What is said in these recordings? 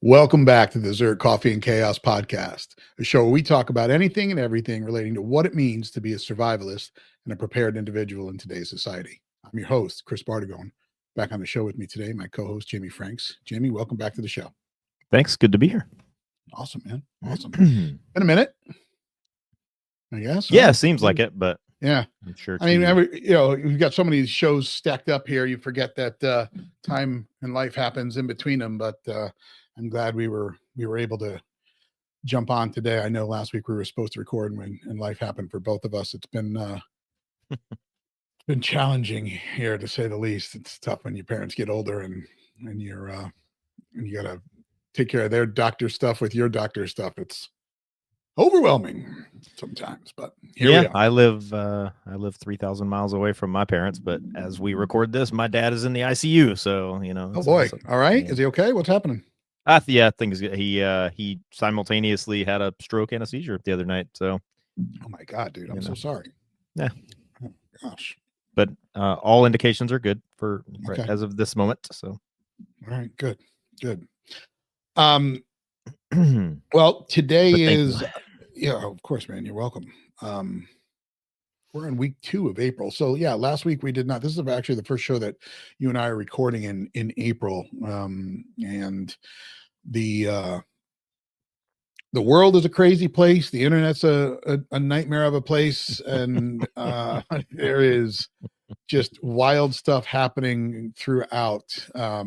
Welcome back to the ZERT Coffee and Chaos podcast, a show where we talk about anything and everything relating to what it means to be a survivalist and a prepared individual in today's society. I'm your host, Chris Bardagon. Back on the show with me today, my co-host, Jamie Franks. Jamie, welcome back to the show. Thanks. Good to be here. Awesome, man. Awesome. Been a minute, I guess. Yeah, seems like it, but yeah, I'm sure. I mean, you've got so many shows stacked up here. You forget that time and life happens in between them, but I'm glad we were able to jump on today. I know last week we were supposed to record and life happened for both of us. It's been been challenging here, to say the least. It's tough when your parents get older and you're and you gotta take care of their doctor stuff with your doctor stuff. It's overwhelming sometimes, but here we are. I live 3,000 miles away from my parents, but as we record this, my dad is in the ICU. So Oh boy. awesome. All right. Yeah. Is he okay? What's happening? Yeah, things he simultaneously had a stroke and a seizure the other night. So Oh my God, dude, I'm so sorry. Yeah. Oh gosh. But all indications are good for Okay. as of this moment. So all right, good. Well, today is of course, man, you're welcome. We're in week 2 of April. So yeah, last week we did not. This is actually the first show that you and I are recording in April. And the world is a crazy place. The internet's a nightmare of a place, and there is just wild stuff happening throughout. I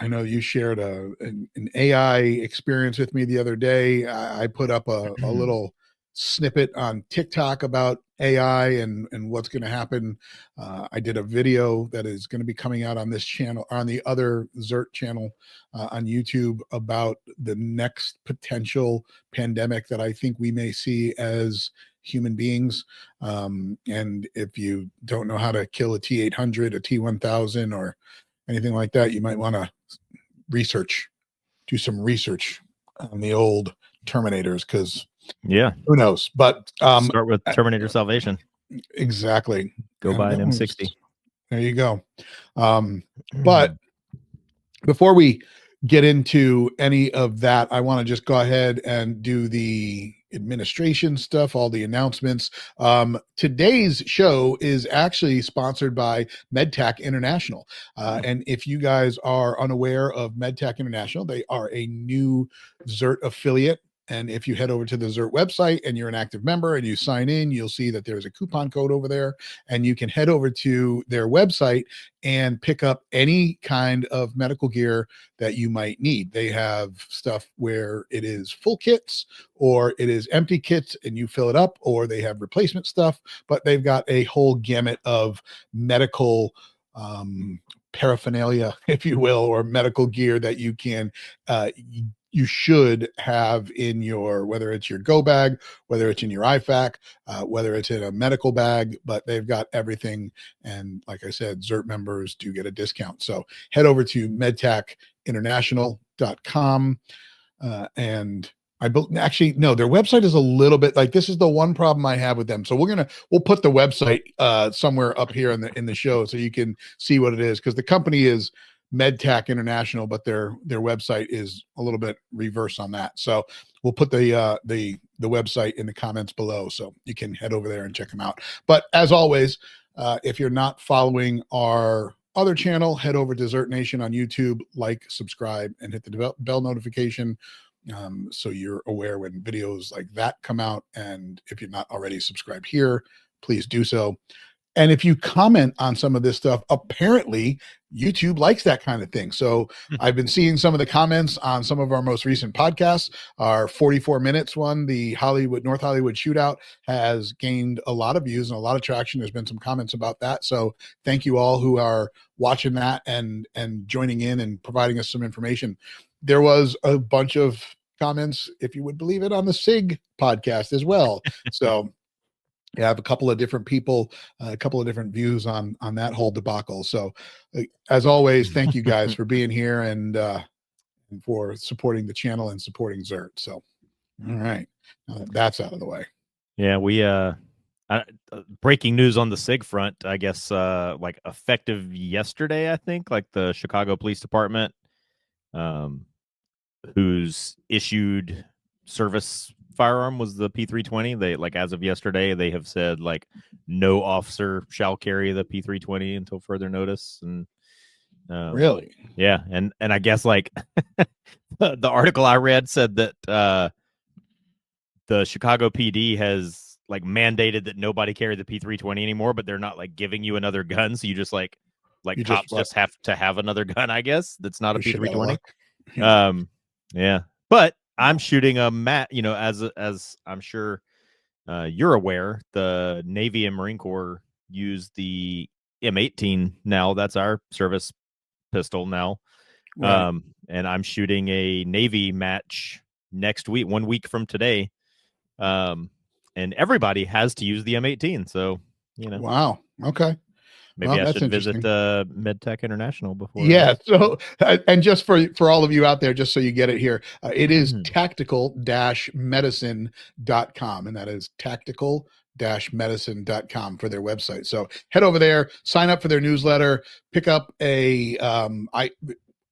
know you shared an AI experience with me the other day. I put up a little snippet on TikTok about AI and what's going to happen. I did a video that is going to be coming out on this channel, on the other ZERT channel on YouTube, about the next potential pandemic that I think we may see as human beings. And if you don't know how to kill a T-800, a T-1000, or anything like that, you might want to do some research on the old Terminators, because who knows? But start with Terminator Salvation. Exactly. Go buy an M60. There you go. But before we get into any of that, I want to just go ahead and do the administration stuff, all the announcements. Today's show is actually sponsored by MedTac International. And if you guys are unaware of MedTac International, they are a new ZERT affiliate. And if you head over to the ZERT website and you're an active member and you sign in, you'll see that there's a coupon code over there, and you can head over to their website and pick up any kind of medical gear that you might need. They have stuff where it is full kits or it is empty kits and you fill it up, or they have replacement stuff, but they've got a whole gamut of medical paraphernalia, if you will, or medical gear that you can you should have in your, whether it's your go bag, whether it's in your IFAC, whether it's in a medical bag, but they've got everything. And like I said, ZERT members do get a discount. So head over to medtacinternational.com. And actually, no, their website is a little bit like, this is the one problem I have with them. So we'll put the website somewhere up here in the show so you can see what it is, because the company is MedTac International, but their website is a little bit reverse on that. So we'll put the website in the comments below so you can head over there and check them out. But as always, if you're not following our other channel, head over to ZERT Nation on YouTube, like, subscribe, and hit the bell notification so you're aware when videos like that come out. And if you're not already subscribed here, please do so. And if you comment on some of this stuff, apparently YouTube likes that kind of thing. So I've been seeing some of the comments on some of our most recent podcasts. Our 44 minutes one, the North Hollywood shootout, has gained a lot of views and a lot of traction. There's been some comments about that. So thank you all who are watching that and joining in and providing us some information. There was a bunch of comments, if you would believe it, on the SIG podcast as well. So you have a couple of different people, a couple of different views on that whole debacle. So as always, thank you guys for being here and for supporting the channel and supporting ZERT. So, all right, now that that's out of the way. Yeah, we breaking news on the SIG front, I guess, like effective yesterday, I think, like the Chicago Police Department whose issued service firearm was the P320. They, like, as of yesterday, they have said like no officer shall carry the P320 until further notice. And Really? yeah, and I guess like the article I read said that the Chicago PD has like mandated that nobody carry the P320 anymore, but they're not like giving you another gun, so you just like You just cops just have to have another gun, I guess. That's not a You're shit out of P320. luck. Yeah. Yeah, but I'm Wow. shooting a as I'm sure you're aware, the Navy and Marine Corps use the M18 now. That's our service pistol now. Right. And I'm shooting a Navy match next week, 1 week from today. And everybody has to use the M18. So, Wow. Okay. maybe Well, I that's should visit interesting. MedTech International before. Yeah. So, and just for all of you out there, just so you get it here, it is tactical-medicine.com, and that is tactical-medicine.com for their website. So head over there, sign up for their newsletter, pick up a.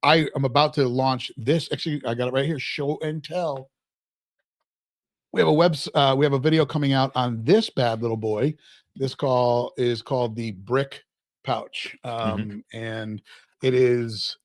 I am about to launch this. Actually, I got it right here. Show and tell. We have we have a video coming out on this bad little boy. This call is called the Brick Pouch, and it is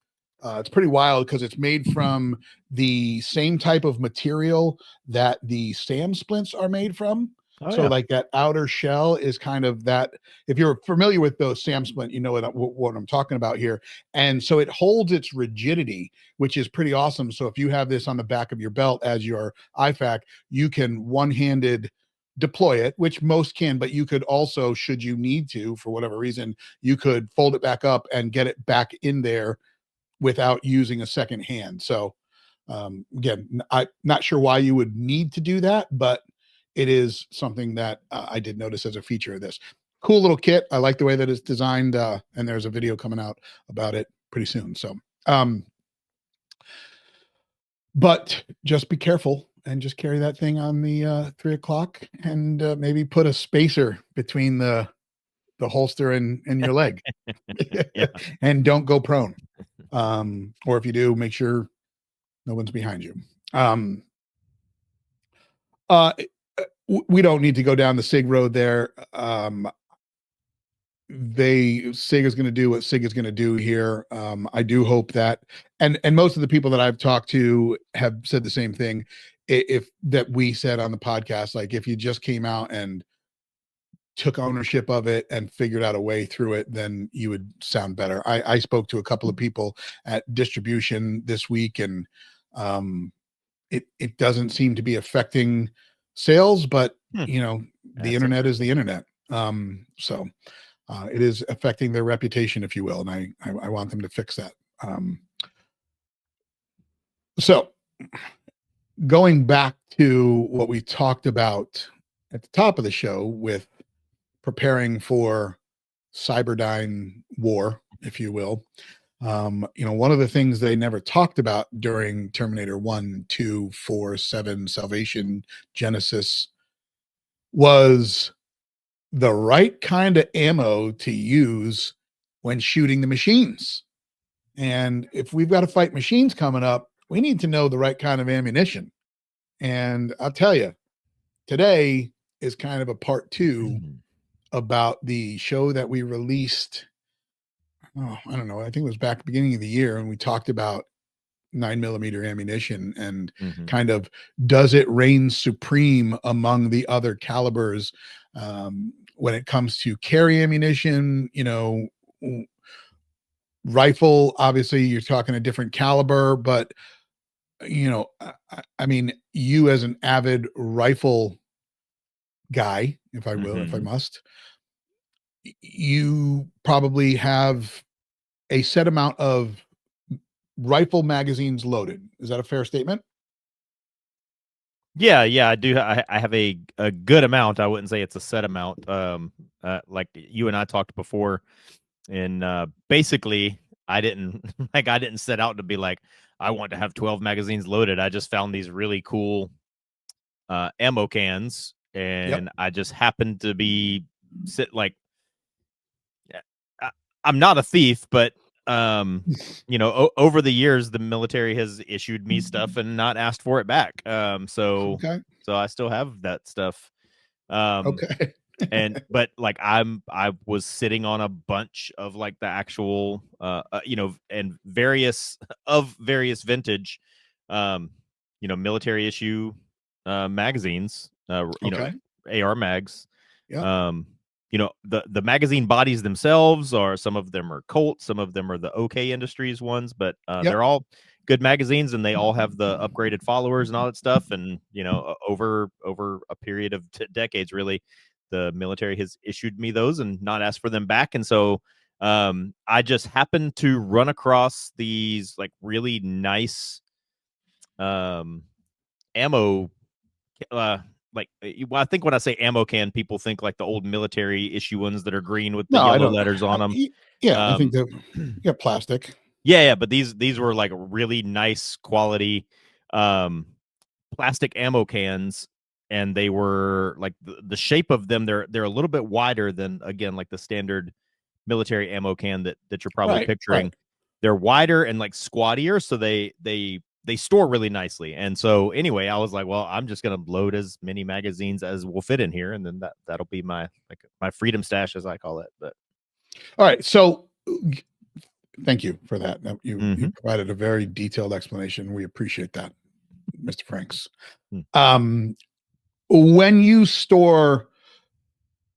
it's pretty wild because it's made from the same type of material that the SAM splints are made from. Oh, So yeah. like that outer shell is kind of that. If you're familiar with those SAM splint, you know what I'm talking about here. And so it holds its rigidity, which is pretty awesome. So if you have this on the back of your belt as your IFAK, you can one-handed deploy it, which most can, but you could also, should you need to, for whatever reason, you could fold it back up and get it back in there without using a second hand. So again, I'm not sure why you would need to do that, but it is something that I did notice as a feature of this. Cool little kit. I like the way that it's designed, and there's a video coming out about it pretty soon. So, but just be careful and just carry that thing on the 3 o'clock, and maybe put a spacer between the holster and your leg. Yeah. And don't go prone. Or if you do, make sure no one's behind you. We don't need to go down the SIG road there. SIG is going to do what SIG is going to do here. I do hope that, and most of the people that I've talked to have said the same thing. If that we said on the podcast, like if you just came out and took ownership of it and figured out a way through it, then you would sound better. I spoke to a couple of people at distribution this week, and it doesn't seem to be affecting sales, but the internet is the internet. So it is affecting their reputation, if you will, and I want them to fix that. So going back to what we talked about at the top of the show with preparing for Cyberdyne war, if you will. One of the things they never talked about during Terminator 1, 2, 4, 7, Salvation, Genesis was the right kind of ammo to use when shooting the machines. And if we've got to fight machines coming up, we need to know the right kind of ammunition. And I'll tell you, today is kind of a part 2 about the show that we released. Oh, I don't know. I think it was back at the beginning of the year, and we talked about 9mm ammunition and kind of, does it reign supreme among the other calibers when it comes to carry ammunition? Rifle, obviously you're talking a different caliber, but I mean, you as an avid rifle guy, if I will, if I must, you probably have a set amount of rifle magazines loaded. Is that a fair statement? Yeah, I do. I have a good amount. I wouldn't say it's a set amount. Like you and I talked before, and basically, I didn't I didn't set out to be like, I want to have 12 magazines loaded. I just found these really cool ammo cans, and I just happened to be I'm not a thief, but over the years, the military has issued me stuff and not asked for it back. So Okay. I still have that stuff. Um, Okay. but like I was sitting on a bunch of like the actual and various vintage military issue magazines, Okay. AR mags. Yep. The magazine bodies themselves are, some of them are Colt, some of them are the OK Industries ones, but Yep. they're all good magazines, and they all have the upgraded followers and all that stuff. And over a period of decades, really, the military has issued me those and not asked for them back. And so I just happened to run across these like really nice ammo. I think when I say ammo can, people think like the old military issue ones that are green with the No, I yellow don't. letters on them. Yeah, I think that. Yeah, plastic. Yeah, but these were like really nice quality plastic ammo cans, and they were like the shape of them. They're a little bit wider than, again, like the standard military ammo can that you're probably Right. picturing. Right. They're wider and like squattier, so they store really nicely. And so anyway, I was like, well, I'm just gonna load as many magazines as will fit in here, and then that'll be my freedom stash, as I call it. But All right. So thank you for that. You mm-hmm. provided a very detailed explanation. We appreciate that, Mr. Franks. Mm-hmm. When you store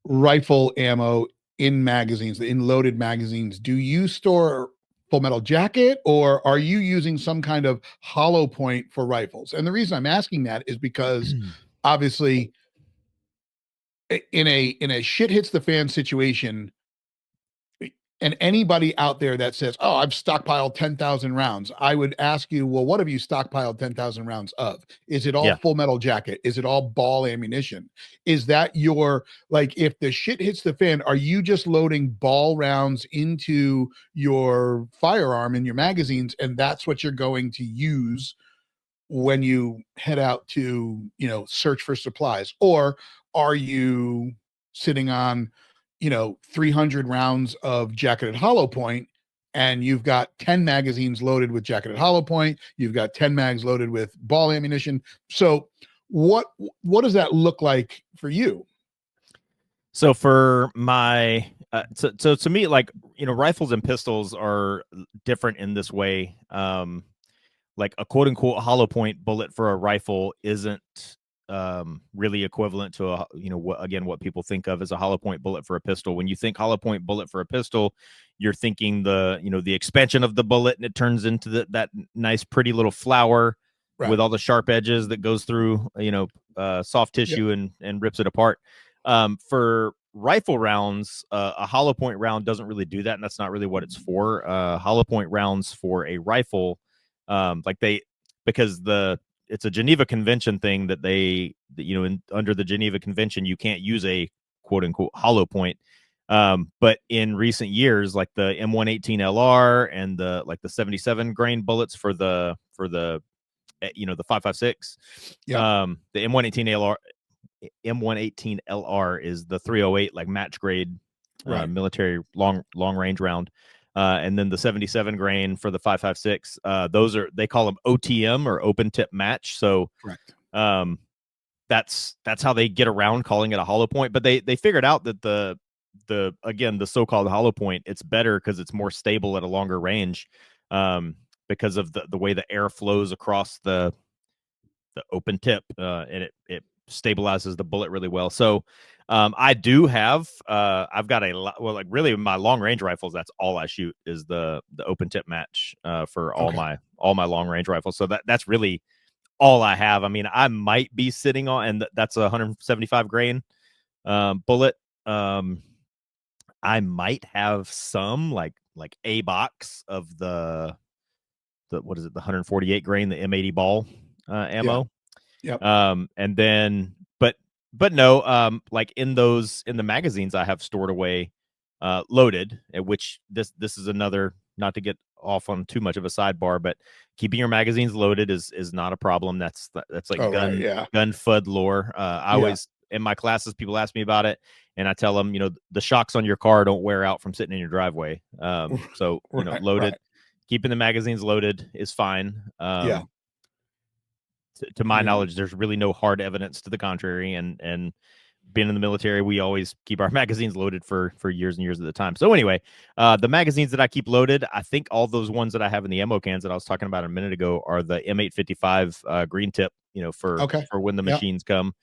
rifle ammo in magazines, in loaded magazines, do you store full metal jacket, or are you using some kind of hollow point for rifles? And the reason I'm asking that is because obviously in a shit hits the fan situation, and anybody out there that says, "Oh, I've stockpiled 10,000 rounds," I would ask you, well, what have you stockpiled 10,000 rounds of? Is it all Yeah. full metal jacket? Is it all ball ammunition? Is that your, like, if the shit hits the fan, are you just loading ball rounds into your firearm in your magazines, and that's what you're going to use when you head out to, search for supplies? Or are you sitting on, 300 rounds of jacketed hollow point, and you've got 10 magazines loaded with jacketed hollow point, you've got 10 mags loaded with ball ammunition? So what does that look like for you? So for my so to me, like, rifles and pistols are different in this way. Like a quote unquote hollow point bullet for a rifle isn't really equivalent to what people think of as a hollow point bullet for a pistol. When you think hollow point bullet for a pistol, you're thinking the expansion of the bullet, and it turns into that nice pretty little flower Right. with all the sharp edges that goes through soft tissue and rips it apart. For rifle rounds, a hollow point round doesn't really do that, and that's not really what it's for. Hollow point rounds for a rifle, because it's a Geneva Convention thing that under the Geneva Convention, you can't use a quote unquote hollow point. But in recent years, like the M118 LR and the 77 grain bullets for the 5.56, the M118 LR is the 308 like match grade military long range round. And then the 77 grain for the 5.56, they call them OTM, or open tip match. So that's how they get around calling it a hollow point. But they figured out that the so-called hollow point, it's better because it's more stable at a longer range, because of the way the air flows across the open tip, and it stabilizes the bullet really well. So I do have I've got really my long range rifles, that's all I shoot is the open tip match for all my long range rifles. So that's really all I have. I mean, I might be sitting on, and that's a 175 grain bullet. I might have some like a box of the what is it, the 148 grain, the M80 ball ammo. Yep. And then, but no, like in the magazines I have stored away, loaded, at which this is another, not to get off on too much of a sidebar, but keeping your magazines loaded is not a problem. That's like gun FUD lore. I in my classes, people ask me about it, and I tell them, the shocks on your car don't wear out from sitting in your driveway. So Right, loaded, right. keeping the magazines loaded is fine. Yeah. To my Yeah. knowledge, there's really no hard evidence to the contrary. And being in the military, we always keep our magazines loaded for years and years at a time. So anyway, the magazines that I keep loaded, I think all those ones that I have in the ammo cans that I was talking about a minute ago are the M855 green tip, for Okay. when the Yeah. machines come.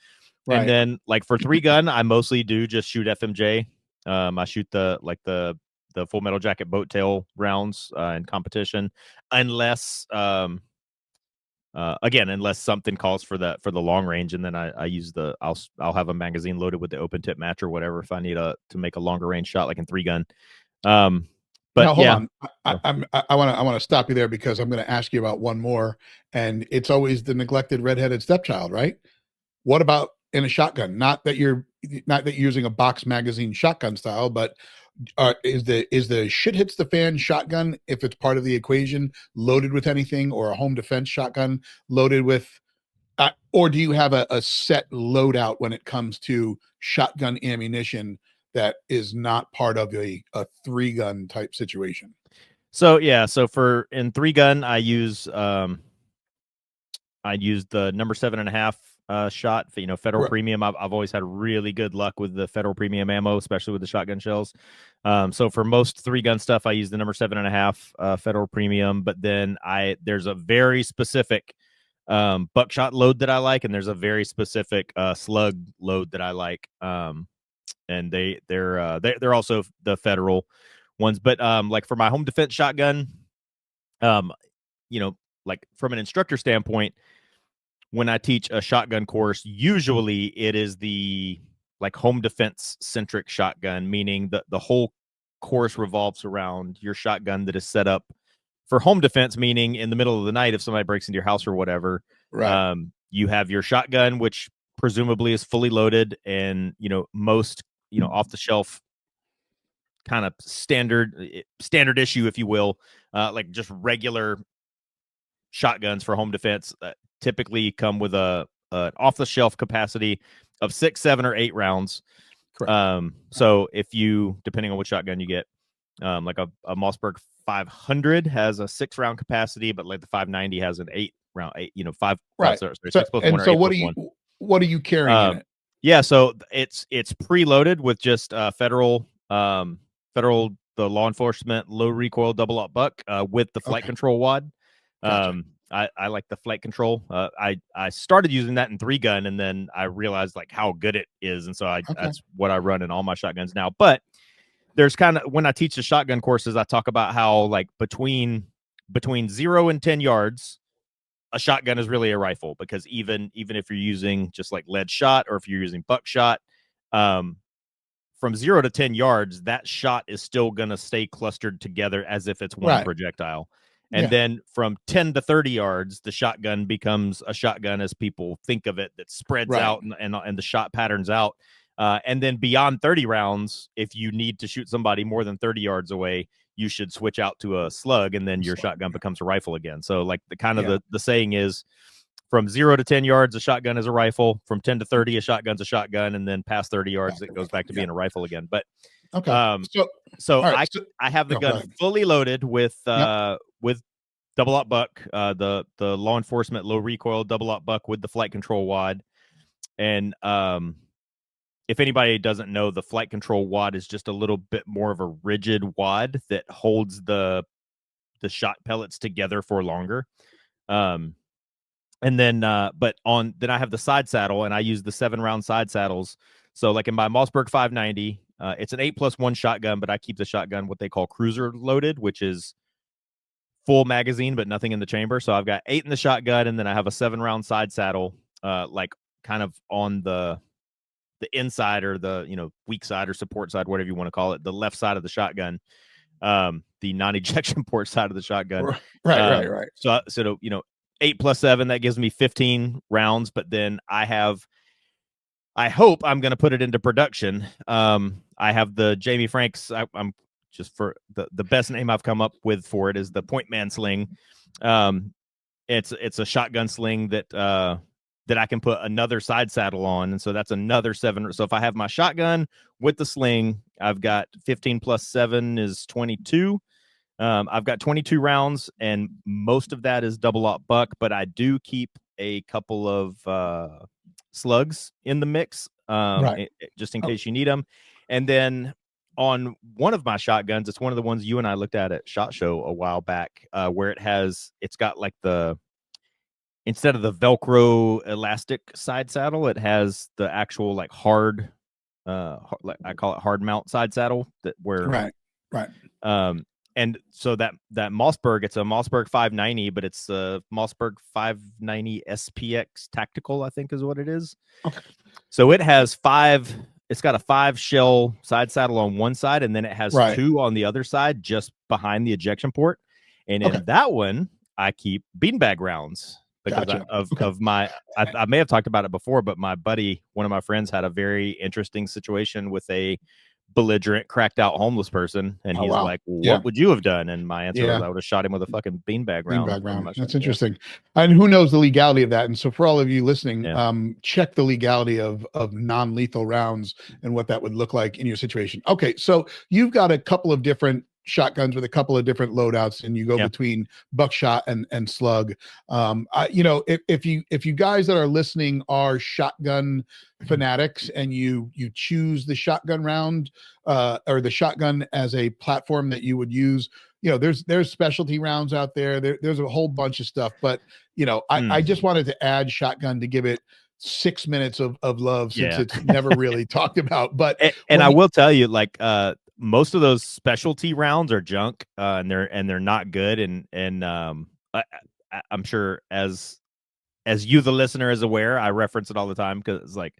And Right. then like for 3-gun, I mostly do just shoot FMJ. I shoot the Full Metal Jacket boat tail rounds in competition, unless again, unless something calls for the long range, and then I use I'll have a magazine loaded with the open tip match or whatever if I need to make a longer range shot like in 3-gun. But Now hold yeah, on. I want to stop you there because I'm going to ask you about one more, and it's always the neglected redheaded stepchild, right? What about in a shotgun? Not that you're using a box magazine shotgun style, but is the shit hits the fan shotgun, if it's part of the equation, loaded with anything, or a home defense shotgun loaded with, or do you have a set loadout when it comes to shotgun ammunition that is not part of a 3-gun type situation? so yeah, so for in 3-gun, I used the number 7.5 shot for, Federal Right. Premium. I've always had really good luck with the Federal Premium ammo, especially with the shotgun shells. So for most 3-gun stuff, I use the number 7.5 Federal Premium. But then there's a very specific buckshot load that I like, and there's a very specific slug load that I like. And they're also the Federal ones. But like for my home defense shotgun, um, like from an instructor standpoint, when I teach a shotgun course, usually it is the like home defense centric shotgun, meaning the whole course revolves around your shotgun that is set up for home defense, meaning in the middle of the night, if somebody breaks into your house or whatever, Right. you have your shotgun, which presumably is fully loaded, and most off the shelf kind of standard issue, if you will, like just regular shotguns for home defense typically come with a off the shelf capacity of 6, 7, or 8 rounds. Correct. So if you, depending on what shotgun you get, like a Mossberg 500 has a 6-round capacity, but like the 590 has an 8-round, 5 Right. sorry, So 6 plus 1 and or so 8 plus 1. what are you carrying in Um, it? yeah, so it's preloaded with just federal the law enforcement low recoil double up buck with the flight Okay. control wad. Gotcha. I like the flight control. I started using that in 3-gun, and then I realized like how good it is, and so Okay. that's what I run in all my shotguns now. But there's kind of, when I teach the shotgun courses, I talk about how like between 0 and 10 yards, a shotgun is really a rifle, because even if you're using just like lead shot, or if you're using buckshot, um, from 0 to 10 yards, that shot is still going to stay clustered together as if it's one Right. projectile. And Yeah. then from 10 to 30 yards, the shotgun becomes a shotgun as people think of it, that spreads Right. out and the shot patterns out. And then beyond 30 rounds, if you need to shoot somebody more than 30 yards away, you should switch out to a slug, and then your Slug, shotgun yeah. becomes a rifle again. So like the kind of Yeah. the saying is, from 0 to 10 yards, a shotgun is a rifle. From 10 to 30, a shotgun's a shotgun, and then past 30 yards, Back it to goes rifle. back to Yeah. being a rifle again. But Okay. um, So so all right. So I have the no, go gun ahead. fully loaded with Yep. double up buck, the law enforcement low recoil double up buck with the flight control wad. And if anybody doesn't know, the flight control wad is just a little bit more of a rigid wad that holds the shot pellets together for longer. And then then I have the side saddle, and I use the 7-round side saddles. So like in my Mossberg 590, it's an 8+1 shotgun, but I keep the shotgun what they call cruiser loaded, which is full magazine but nothing in the chamber. So I've got 8 in the shotgun, and then I have a 7-round side saddle, like kind of on the inside, or the weak side or support side, whatever you want to call it, the left side of the shotgun, the non-ejection port side of the shotgun. Right. Right. Right. So 8 plus 7, that gives me 15 rounds. But then I hope I'm going to put it into production. I have the Jamie Franks. I'm just, for the best name I've come up with for it is the Point Man sling. It's a shotgun sling that that I can put another side saddle on. And so that's another 7. So if I have my shotgun with the sling, I've got 15 plus 7 is 22. I've got 22 rounds, and most of that is double aught buck, but I do keep a couple of slugs in the mix, Right. just in case you need them. And then on one of my shotguns, it's one of the ones you and I looked at SHOT Show a while back, where it's got like instead of the Velcro elastic side saddle, it has the actual like hard, like I call it hard mount side saddle Right. and so that Mossberg, it's a Mossberg 590, but it's a Mossberg 590 SPX Tactical, I think is what it is. Okay. So it's got a 5 shell side saddle on one side, and then it has 2 on the other side, just behind the ejection port. And in that one, I keep beanbag rounds because of my, I may have talked about it before, but my buddy, one of my friends, had a very interesting situation with a belligerent, cracked out homeless person, and he's like, what would you have done? And my answer was, I would have shot him with a fucking beanbag round. That's interesting. And who knows the legality of that? And so for all of you listening, check the legality of non-lethal rounds and what that would look like in your situation. Okay, so you've got a couple of different shotguns with a couple of different loadouts, and you go between buckshot and slug. If you guys that are listening are shotgun fanatics, and you choose the shotgun round or the shotgun as a platform that you would use, there's specialty rounds out there. There's a whole bunch of stuff, but I just wanted to add shotgun to give it 6 minutes of love, since it's never really talked about. But I will tell you, like, most of those specialty rounds are junk, and they're not good. And I'm sure as you, the listener, is aware, I reference it all the time because like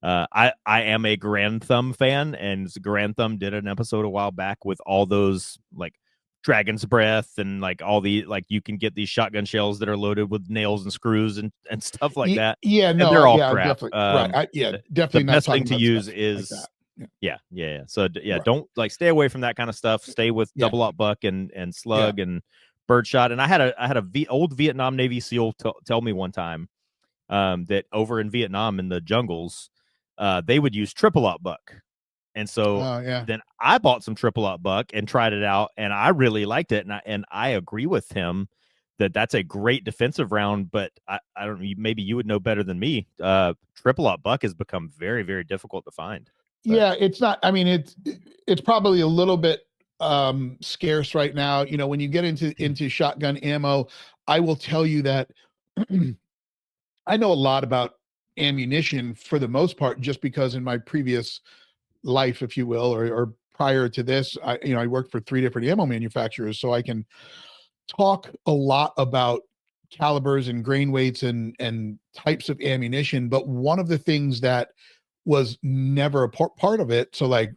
I am a Grand Thumb fan, and Grand Thumb did an episode a while back with all those like Dragon's Breath and like all the, like, you can get these shotgun shells that are loaded with nails and screws and stuff like that. Yeah, no, and they're all crap. Definitely, definitely. The best thing to use is like yeah. So don't like stay away from that kind of stuff. Stay with double aught buck and slug and birdshot. And I had a old Vietnam Navy SEAL tell me one time that over in Vietnam in the jungles, they would use triple aught buck. And so then I bought some triple aught buck and tried it out, and I really liked it. And I agree with him that that's a great defensive round, but I don't know, maybe you would know better than me. Triple aught buck has become very, very difficult to find. But yeah, it's not, I mean, it's probably a little bit scarce right now. When you get into shotgun ammo, I will tell you that I know a lot about ammunition for the most part, just because in my previous life, if you will, or prior to this, I worked for 3 different ammo manufacturers, so I can talk a lot about calibers and grain weights and types of ammunition. But one of the things that was never a part of it, so like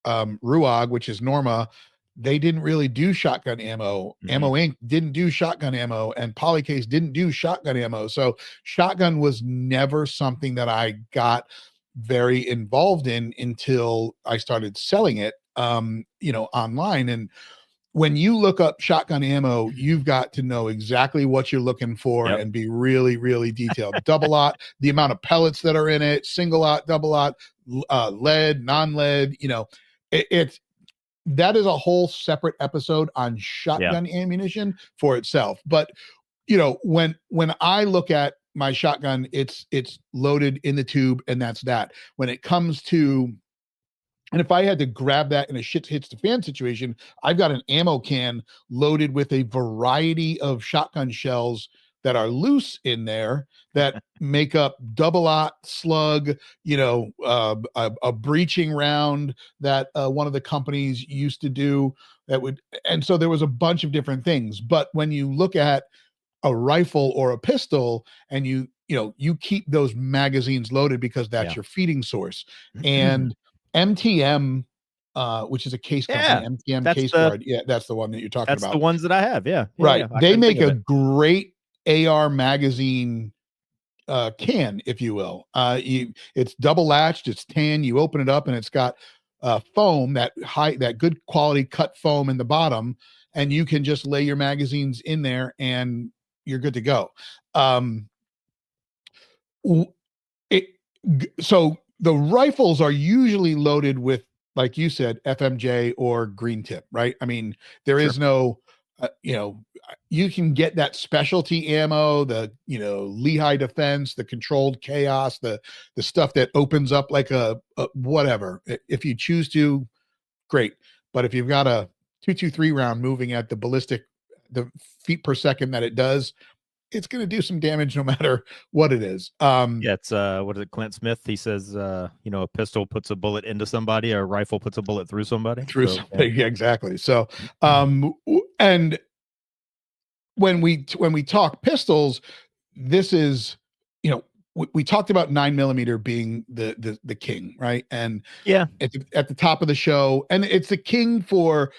RUAG, which is Norma, they didn't really do shotgun ammo. Ammo Inc. didn't do shotgun ammo, and Polycase didn't do shotgun ammo. So shotgun was never something that I got very involved in until I started selling it online. And when you look up shotgun ammo, you've got to know exactly what you're looking for and be really, really detailed. Double aught, the amount of pellets that are in it, single aught, double aught, lead, non-lead, that is a whole separate episode on shotgun ammunition for itself. But when I look at my shotgun, it's loaded in the tube, and that's that. When it comes to, and if I had to grab that in a shit hits the fan situation, I've got an ammo can loaded with a variety of shotgun shells that are loose in there that make up double aught, slug, a breaching round that one of the companies used to do and so there was a bunch of different things. But when you look at a rifle or a pistol, and you keep those magazines loaded because that's your feeding source. And MTM, which is a case company, MTM Case Guard. Yeah, that's the one that you're talking about. That's the ones that I have. Yeah. Right. They make a great AR magazine can, if you will. It's double latched, it's tan, you open it up, and it's got foam, that good quality cut foam in the bottom, and you can just lay your magazines in there and you're good to go. it, so the rifles are usually loaded with, like you said, FMJ or green tip, right? I mean, there Sure. is no, you can get that specialty ammo, the, Lehigh defense, the controlled chaos, the stuff that opens up like a whatever. If you choose to, great. But if you've got a 223 round moving at the feet per second that it does, it's going to do some damage no matter what it is. Yeah, it's what is it? Clint Smith. He says, a pistol puts a bullet into somebody, a rifle puts a bullet through somebody. Through So, something. Yeah, exactly. So, and when we talk pistols, this is, we talked about 9mm being the king, right? And yeah, at the top of the show, and it's the king for,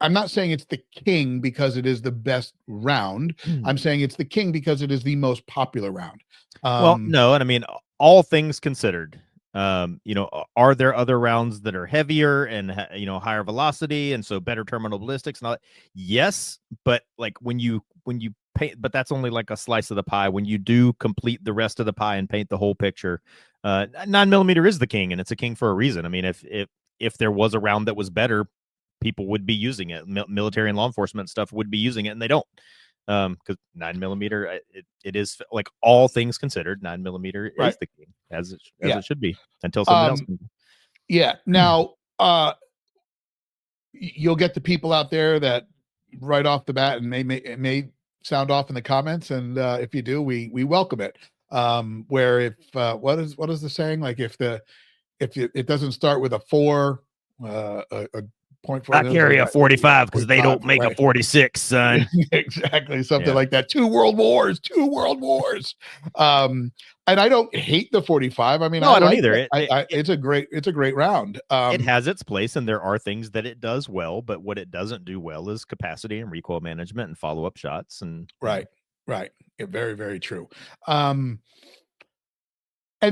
I'm not saying it's the king because it is the best round. I'm saying it's the king because it is the most popular round. Well, no, and I mean, all things considered, are there other rounds that are heavier and higher velocity and so better terminal ballistics and all that? Yes, but like when you paint, but that's only like a slice of the pie. When you do complete the rest of the pie and paint the whole picture, 9mm is the king, and it's a king for a reason. I mean, if there was a round that was better, people would be using it. Military and law enforcement stuff would be using it, and they don't. Because 9mm, it is, like, all things considered, 9mm Right. is the king, as it Yeah. should be, until something else comes. Yeah. Now, you'll get the people out there that right off the bat, and it may sound off in the comments, and if you do, we welcome it. Where if what is the saying? Like if it doesn't start with a 4, a 0.4, I carry a 45 because they don't make right. a 46, son. Exactly, something like that. Two world wars. And I don't hate the 45. I mean, No, I don't like either. it. It's a great round. It has its place, and there are things that it does well, but what it doesn't do well is capacity and recoil management and follow-up shots. And right. Yeah, very, very true. And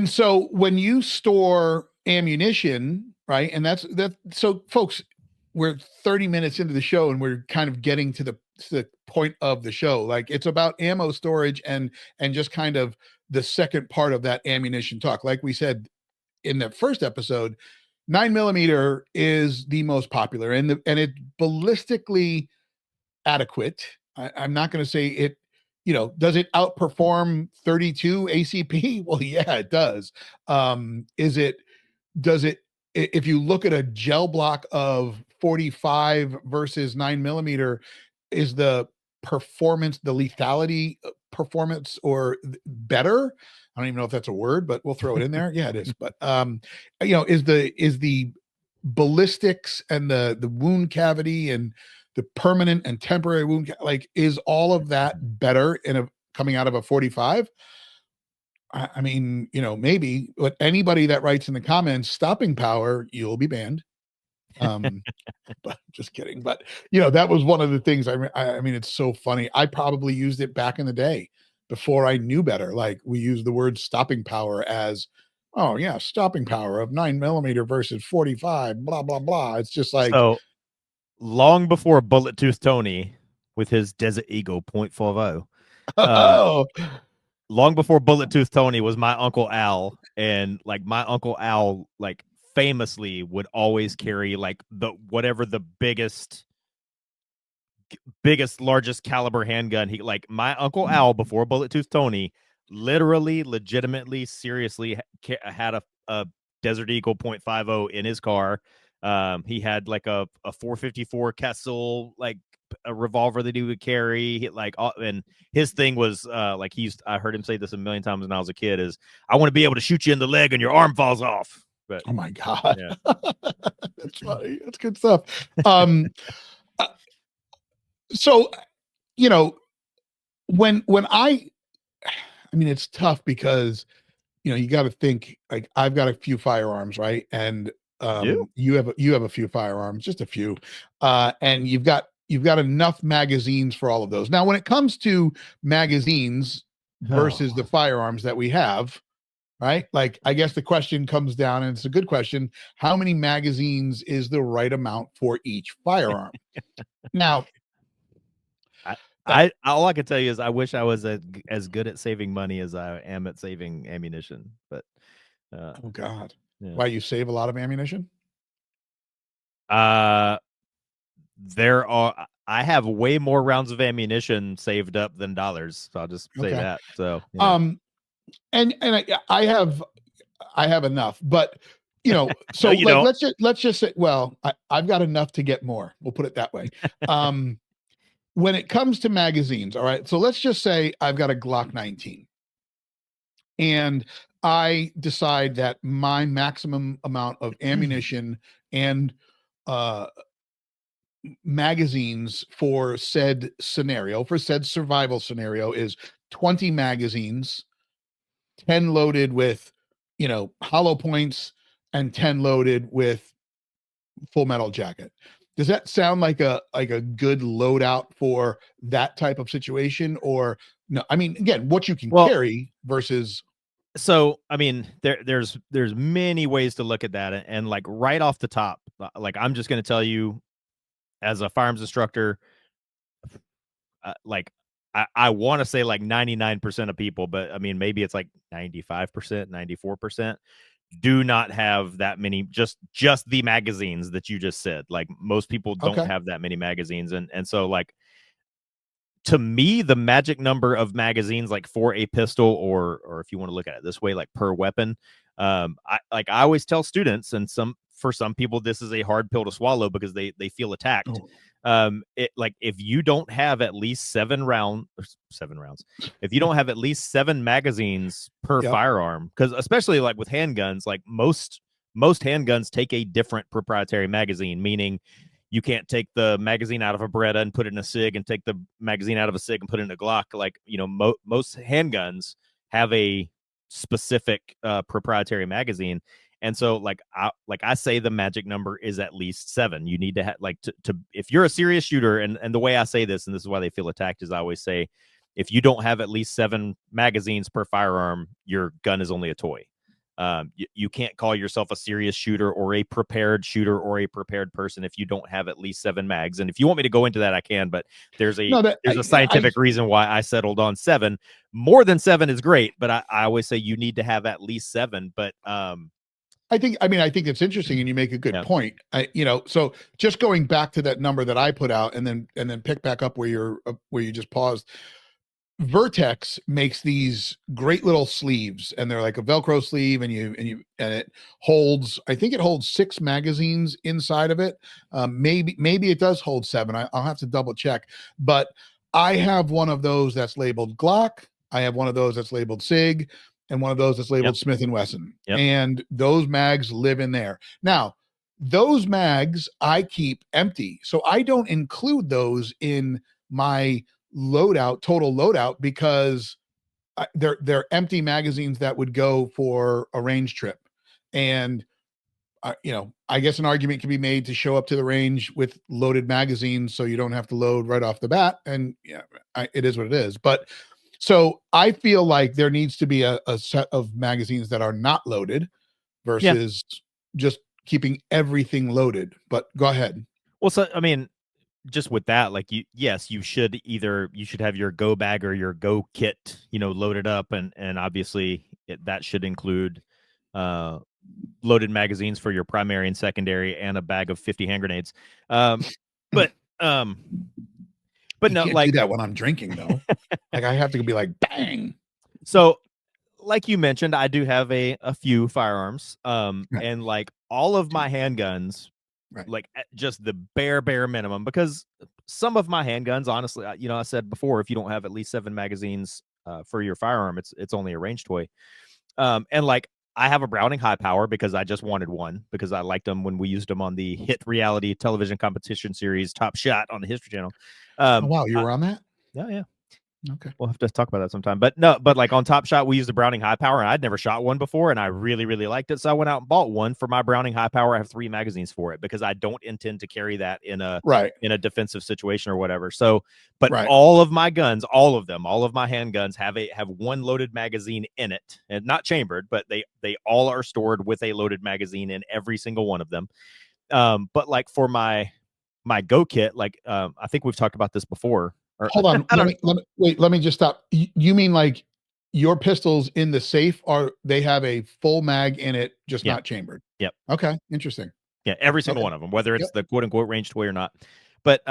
so when you store ammunition, right, and that's that. So, folks, we're 30 minutes into the show, and we're kind of getting to the point of the show. Like, it's about ammo storage and just kind of the second part of that ammunition talk. Like we said in the first episode, 9mm is the most popular, and it's ballistically adequate. I'm not going to say it, does it outperform 32 ACP? Well, yeah, it does. Does it, if you look at a gel block of 45 versus 9mm, is the performance, the lethality performance, or better? I don't even know if that's a word, but we'll throw it in there. Yeah, it is. But is the ballistics and the wound cavity and the permanent and temporary wound, like, is all of that better coming out of a 45? I mean, maybe, but anybody that writes in the comments stopping power, you'll be banned. But just kidding. But that was one of the things. I mean, it's so funny. I probably used it back in the day before I knew better. Like, we use the word stopping power as, oh yeah, stopping power of 9mm versus 45, blah, blah, blah. It's just like, so long before Bullet Tooth Tony with his Desert Eagle .50, oh, long before Bullet Tooth Tony was my Uncle Al, and like my Uncle Al, like, famously would always carry like whatever the biggest, largest caliber handgun. He, like, my Uncle Al before Bullet Tooth Tony, literally, legitimately, seriously had a Desert Eagle .50 in his car. He had like a 454 Kessel, like a revolver that he would carry, and his thing was like, I heard him say this a million times when I was a kid, is, I want to be able to shoot you in the leg and your arm falls off. But oh my God. yeah. That's funny. That's good stuff. So, when I mean, it's tough because, you got to think, like, I've got a few firearms, right? And you have a few firearms, just a few. And you've got enough magazines for all of those. Now, when it comes to magazines versus the firearms that we have, right? Like, I guess the question comes down, and it's a good question: how many magazines is the right amount for each firearm? Now, all I can tell you is I wish I was as good at saving money as I am at saving ammunition. But Oh God. yeah. Why, you save a lot of ammunition? Uh, I have way more rounds of ammunition saved up than dollars. So I'll just say Okay. that. So you know. And I have enough, but No, so you like don't. let's just say, well, I've got enough to get more. We'll put it that way. When it comes to magazines, all right. So let's just say I've got a Glock 19, and I decide that my maximum amount of ammunition and uh magazines for said scenario, for said survival scenario, is 20 magazines, 10 loaded with, hollow points, and 10 loaded with full metal jacket. Does that sound like a good loadout for that type of situation? Or no? I mean, again, what you can Well, carry versus. so I mean, there's many ways to look at that, and like right off the top, like I'm just going to tell you, as a firearms instructor, like I want to say like 99% of people, but I mean maybe it's like 95%, 94% do not have that many, just the magazines that you just said. Like most people don't Okay. have that many magazines, and so like to me the magic number of magazines, like for a pistol, or if you want to look at it this way, like per weapon, I always tell students, and for some people this is a hard pill to swallow because they feel attacked. Oh, It, like, if you don't have at least 7 rounds, if you don't have at least 7 magazines per yep. firearm, because especially like with handguns, like most handguns take a different proprietary magazine, meaning you can't take the magazine out of a Beretta and put it in a SIG, and take the magazine out of a SIG and put it in a Glock. Like, most handguns have a specific proprietary magazine. And so I say the magic number is at least 7. You need to have, like, to if you're a serious shooter, and the way I say this, and this is why they feel attacked, is I always say, if you don't have at least 7 magazines per firearm, your gun is only a toy. You can't call yourself a serious shooter or a prepared shooter or a prepared person if you don't have at least 7 mags. And if you want me to go into that, I can, but there's a No, that there's a scientific reason why I settled on 7. More than 7 is great, but I always say you need to have at least 7. But I think it's interesting, and you make a good yeah, point. So just going back to that number that I put out, and then pick back up where you just paused. Vertex makes these great little sleeves, and they're like a Velcro sleeve, and it holds, I think it holds 6 magazines inside of it. Maybe it does hold 7. I'll have to double check, but I have one of those that's labeled Glock. I have one of those that's labeled SIG, and one of those that's yep, labeled Smith and Wesson. yep, And those mags live in there. Now, those mags I keep empty, so I don't include those in my total loadout, because they're empty magazines that would go for a range trip. And I guess an argument can be made to show up to the range with loaded magazines, so you don't have to load right off the bat. And yeah, it is what it is. But so I feel like there needs to be a set of magazines that are not loaded yeah. versus just keeping everything loaded. But go ahead. Well, so I mean, just with that, like, you should have your go bag or your go kit, loaded up, and obviously that should include uh loaded magazines for your primary and secondary, and a bag of 50 hand grenades. Um, but um, but You no, can't do like, that when I'm drinking, though. Like, I have to be like, bang. so like you mentioned, I do have a few firearms, Right. and like all of my handguns, Right. like just the bare minimum, because some of my handguns, honestly, I said before, if you don't have at least 7 magazines for your firearm, it's only a range toy. And like, I have a Browning high power because I just wanted one, because I liked them when we used them on the hit reality television competition series Top Shot on the History Channel. Oh, wow. You were on that? Yeah, yeah. Okay. We'll have to talk about that sometime. But no, but like on Top Shot, we used a Browning high power, and I'd never shot one before, and I really, really liked it. So I went out and bought one for my Browning high power. I have 3 magazines for it because I don't intend to carry that in a Right. defensive situation or whatever. So, but Right. all of my guns, all of them, all of my handguns have one loaded magazine in it, and not chambered, but they all are stored with a loaded magazine in every single one of them. But like for my go kit, like I think we've talked about this before. Or hold on. I don't. Let me just stop. You mean like your pistols in the safe they have a full mag in it, just Yeah. not chambered? Yep. Okay, interesting. Yeah, every single Okay. one of them, whether Yep. it's the quote unquote range toy or not. But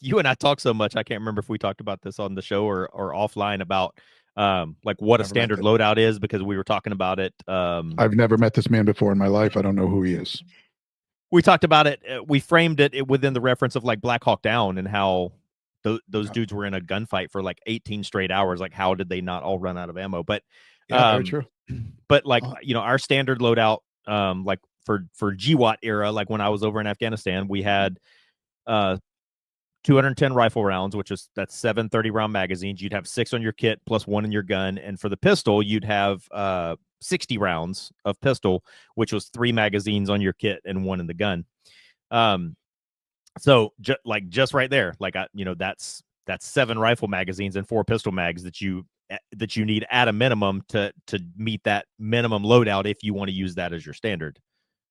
you and I talk so much, I can't remember if we talked about this on the show or offline about like what a Never met standard it. loadout is, because we were talking about it. I've never met this man before in my life. I don't know who he is. We talked about it. We framed it within the reference of like Black Hawk Down and how those Yeah. dudes were in a gunfight for like 18 straight hours. Like, how did they not all run out of ammo? But, Yeah, very true. but like our standard loadout, like for GWAT era, like when I was over in Afghanistan, we had 210 rifle rounds, that's 7 30-round magazines. You'd have 6 on your kit plus 1 in your gun, and for the pistol, you'd have 60 rounds of pistol, which was 3 magazines on your kit and 1 in the gun. So just right there, that's 7 rifle magazines and 4 pistol mags that you need at a minimum to meet that minimum loadout if you want to use that as your standard.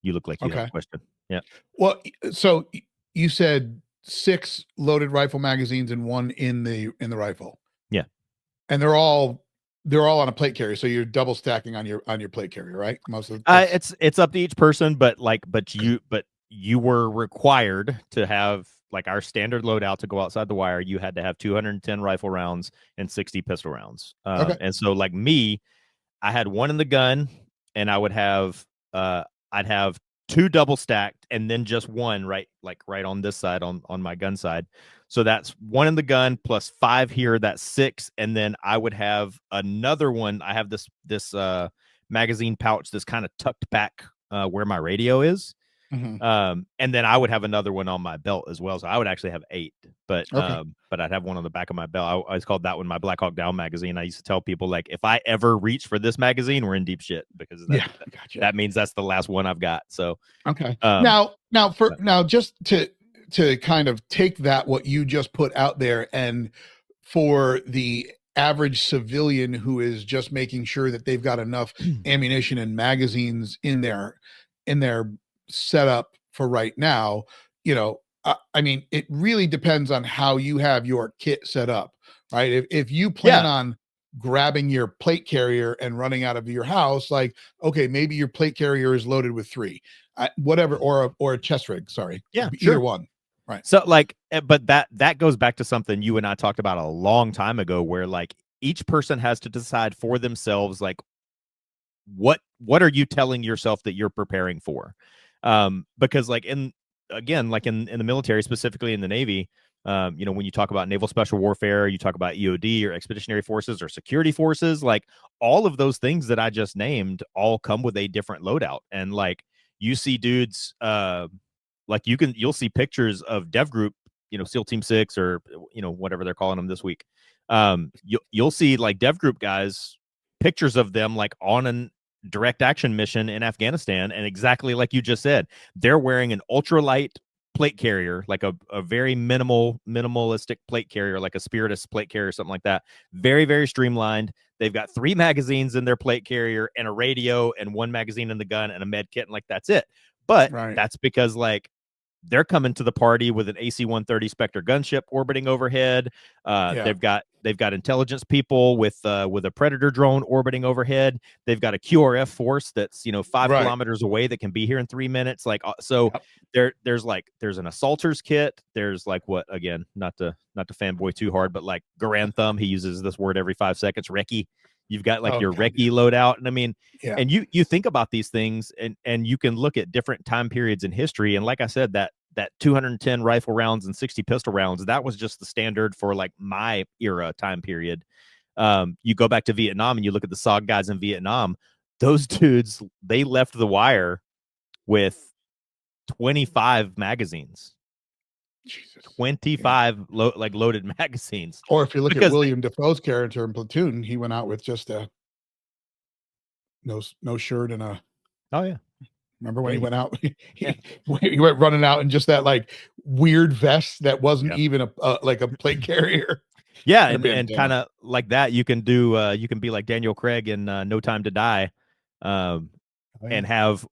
You look like you have a question. Yeah. Well, so you said 6 loaded rifle magazines and 1 in the rifle. Yeah. And they're all on a plate carrier, so you're double stacking on your plate carrier, right? Most of it's up to each person, but you were required to have like our standard loadout to go outside the wire. You had to have 210 rifle rounds and 60 pistol rounds. Okay. And so like me, I had 1 in the gun, and I would have I'd have 2 double stacked and then just 1 right on this side on my gun side. So that's 1 in the gun plus 5 here. That's 6, and then I would have another one. I have this magazine pouch that's kind of tucked back where my radio is. Mm-hmm. And then I would have another one on my belt as well. So I would actually have 8, but Okay. but I'd have one on the back of my belt. I always called that one my Black Hawk Down magazine. I used to tell people, like, if I ever reach for this magazine, we're in deep shit, because Gotcha. that means that's the last one I've got. So Okay. um, Now just to kind of take that, what you just put out there, and for the average civilian who is just making sure that they've got enough ammunition and magazines in their setup for right now, I mean, it really depends on how you have your kit set up, right? If you plan on grabbing your plate carrier and running out of your house, like, okay, maybe your plate carrier is loaded with 3, whatever, or a chest rig. Sorry, yeah, either sure. one, right? So but that goes back to something you and I talked about a long time ago, where like each person has to decide for themselves, like, what are you telling yourself that you're preparing for? Because like in the military, specifically in the Navy, when you talk about naval special warfare, you talk about EOD or expeditionary forces or security forces, like all of those things that I just named all come with a different loadout. And like you see dudes, like you'll see pictures of Dev Group, SEAL Team 6, or whatever they're calling them this week. You'll see like Dev Group guys, pictures of them like on an direct action mission in Afghanistan, and exactly like you just said, they're wearing an ultralight plate carrier, like a very minimalistic plate carrier, like a Spiritus plate carrier, something like that. Very, very streamlined. They've got 3 magazines in their plate carrier and a radio and 1 magazine in the gun and a med kit, and like that's it. But Right. that's because like they're coming to the party with an AC-130 Spectre gunship orbiting overhead. They've got intelligence people with a Predator drone orbiting overhead. They've got a QRF force that's 5 kilometers away that can be here in 3 minutes. Like so, there's an assaulter's kit. There's like, what, again, not to fanboy too hard, but like Garand Thumb, he uses this word every 5 seconds. Recce. You've got like your recce loadout, and I mean, and you think about these things, and you can look at different time periods in history, and like I said, that 210 rifle rounds and 60 pistol rounds, that was just the standard for like my era time period. You go back to Vietnam and you look at the SOG guys in Vietnam; those dudes, they left the wire with 25 magazines. Jesus. 25 loaded magazines. Or if you look at William Dafoe's character in Platoon, he went out with just a no shirt and a. Oh yeah. Remember when he went out? He went running out in just that like weird vest that wasn't even a like a plate carrier. Yeah, and kind of like that, you can be like Daniel Craig in No Time to Die, and have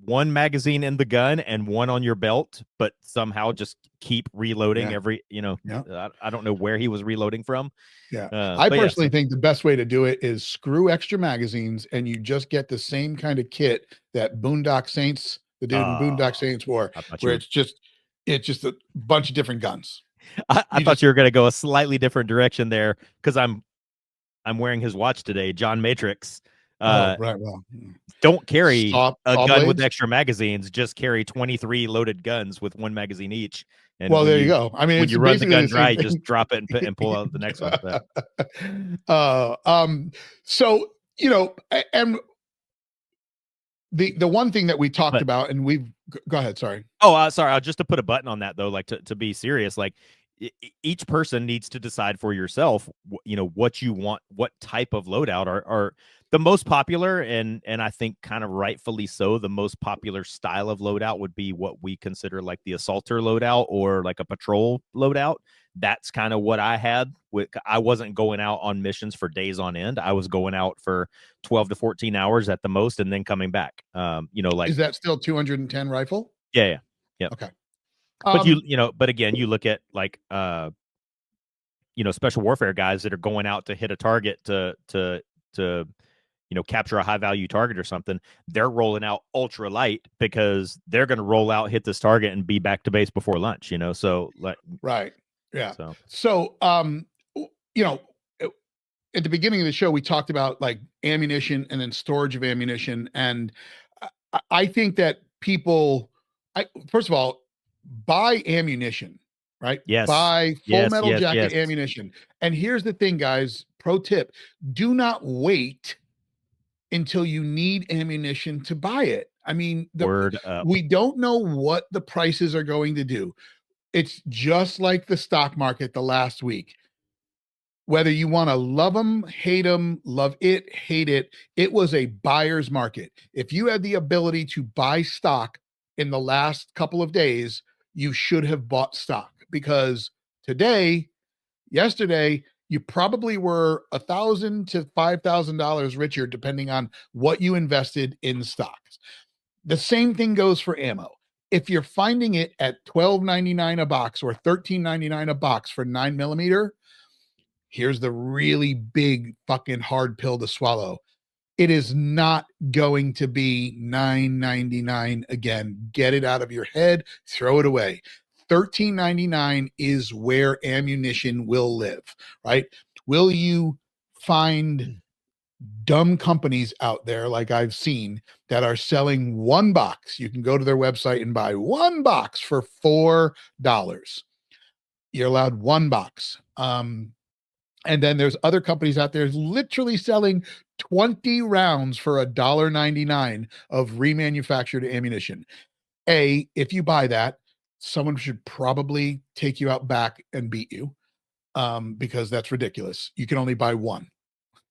one magazine in the gun and one on your belt, but somehow just keep reloading every, I don't know where he was reloading from. Yeah. I But personally think the best way to do it is screw extra magazines and you just get the same kind of kit that Boondock Saints, the dude in Boondock Saints wore, where it's just a bunch of different guns. I thought you were going to go a slightly different direction there because I'm wearing his watch today, John Matrix. Right. Well, don't carry a gun blades? with extra magazines. Just carry 23 loaded guns with one magazine each. And well, there you go. I mean, when it's you run the gun dry, thing. just drop it and pull out the next one. But. So and the one thing that we talked about, and we've go ahead. Sorry. Oh, sorry. Just to put a button on that though, like to be serious, like each person needs to decide for yourself, what you want, what type of loadout are the most popular, and I think kind of rightfully so. The most popular style of loadout would be what we consider like the assaulter loadout or like a patrol loadout. That's kind of what I had. I wasn't going out on missions for days on end. I was going out for 12 to 14 hours at the most, and then coming back. Like, is that still 210 rifle? Yeah. Okay. But but again, you look at like special warfare guys that are going out to hit a target to capture a high value target or something. They're rolling out ultra light because they're going to roll out, hit this target, and be back to base before lunch. So like right, yeah. So at the beginning of the show, we talked about like ammunition and then storage of ammunition, and I think that people, first of all, buy ammunition, right? Yes. Buy full metal jacket ammunition. And here's the thing, guys, pro tip, do not wait until you need ammunition to buy it. I mean, we don't know what the prices are going to do. It's just like the stock market the last week. Whether you want to love them, hate them, love it, hate it, it was a buyer's market. If you had the ability to buy stock in the last couple of days, you should have bought stock, because yesterday, you probably were $1,000 to $5,000 richer, depending on what you invested in stocks. The same thing goes for ammo. If you're finding it at $12.99 a box or $13.99 a box for 9mm, here's the really big fucking hard pill to swallow. It is not going to be $9.99 again. Get it out of your head, throw it away. $13.99 is where ammunition will live, right? Will you find dumb companies out there like I've seen that are selling one box? You can go to their website and buy one box for $4. You're allowed one box. And then there's other companies out there literally selling 20 rounds for $1.99 of remanufactured ammunition. If you buy that, someone should probably take you out back and beat you, because that's ridiculous. You can only buy one.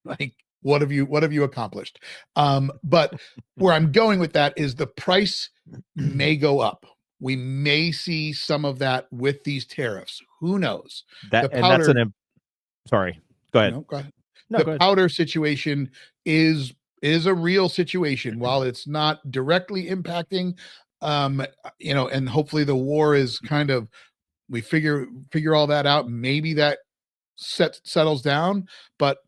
Like, what have you accomplished? But where I'm going with that is the price may go up. We may see some of that with these tariffs. Who knows? Sorry, go ahead. No, go ahead. The powder situation is a real situation. While it's not directly impacting, and hopefully the war is kind of, we figure all that out. Maybe that settles down, but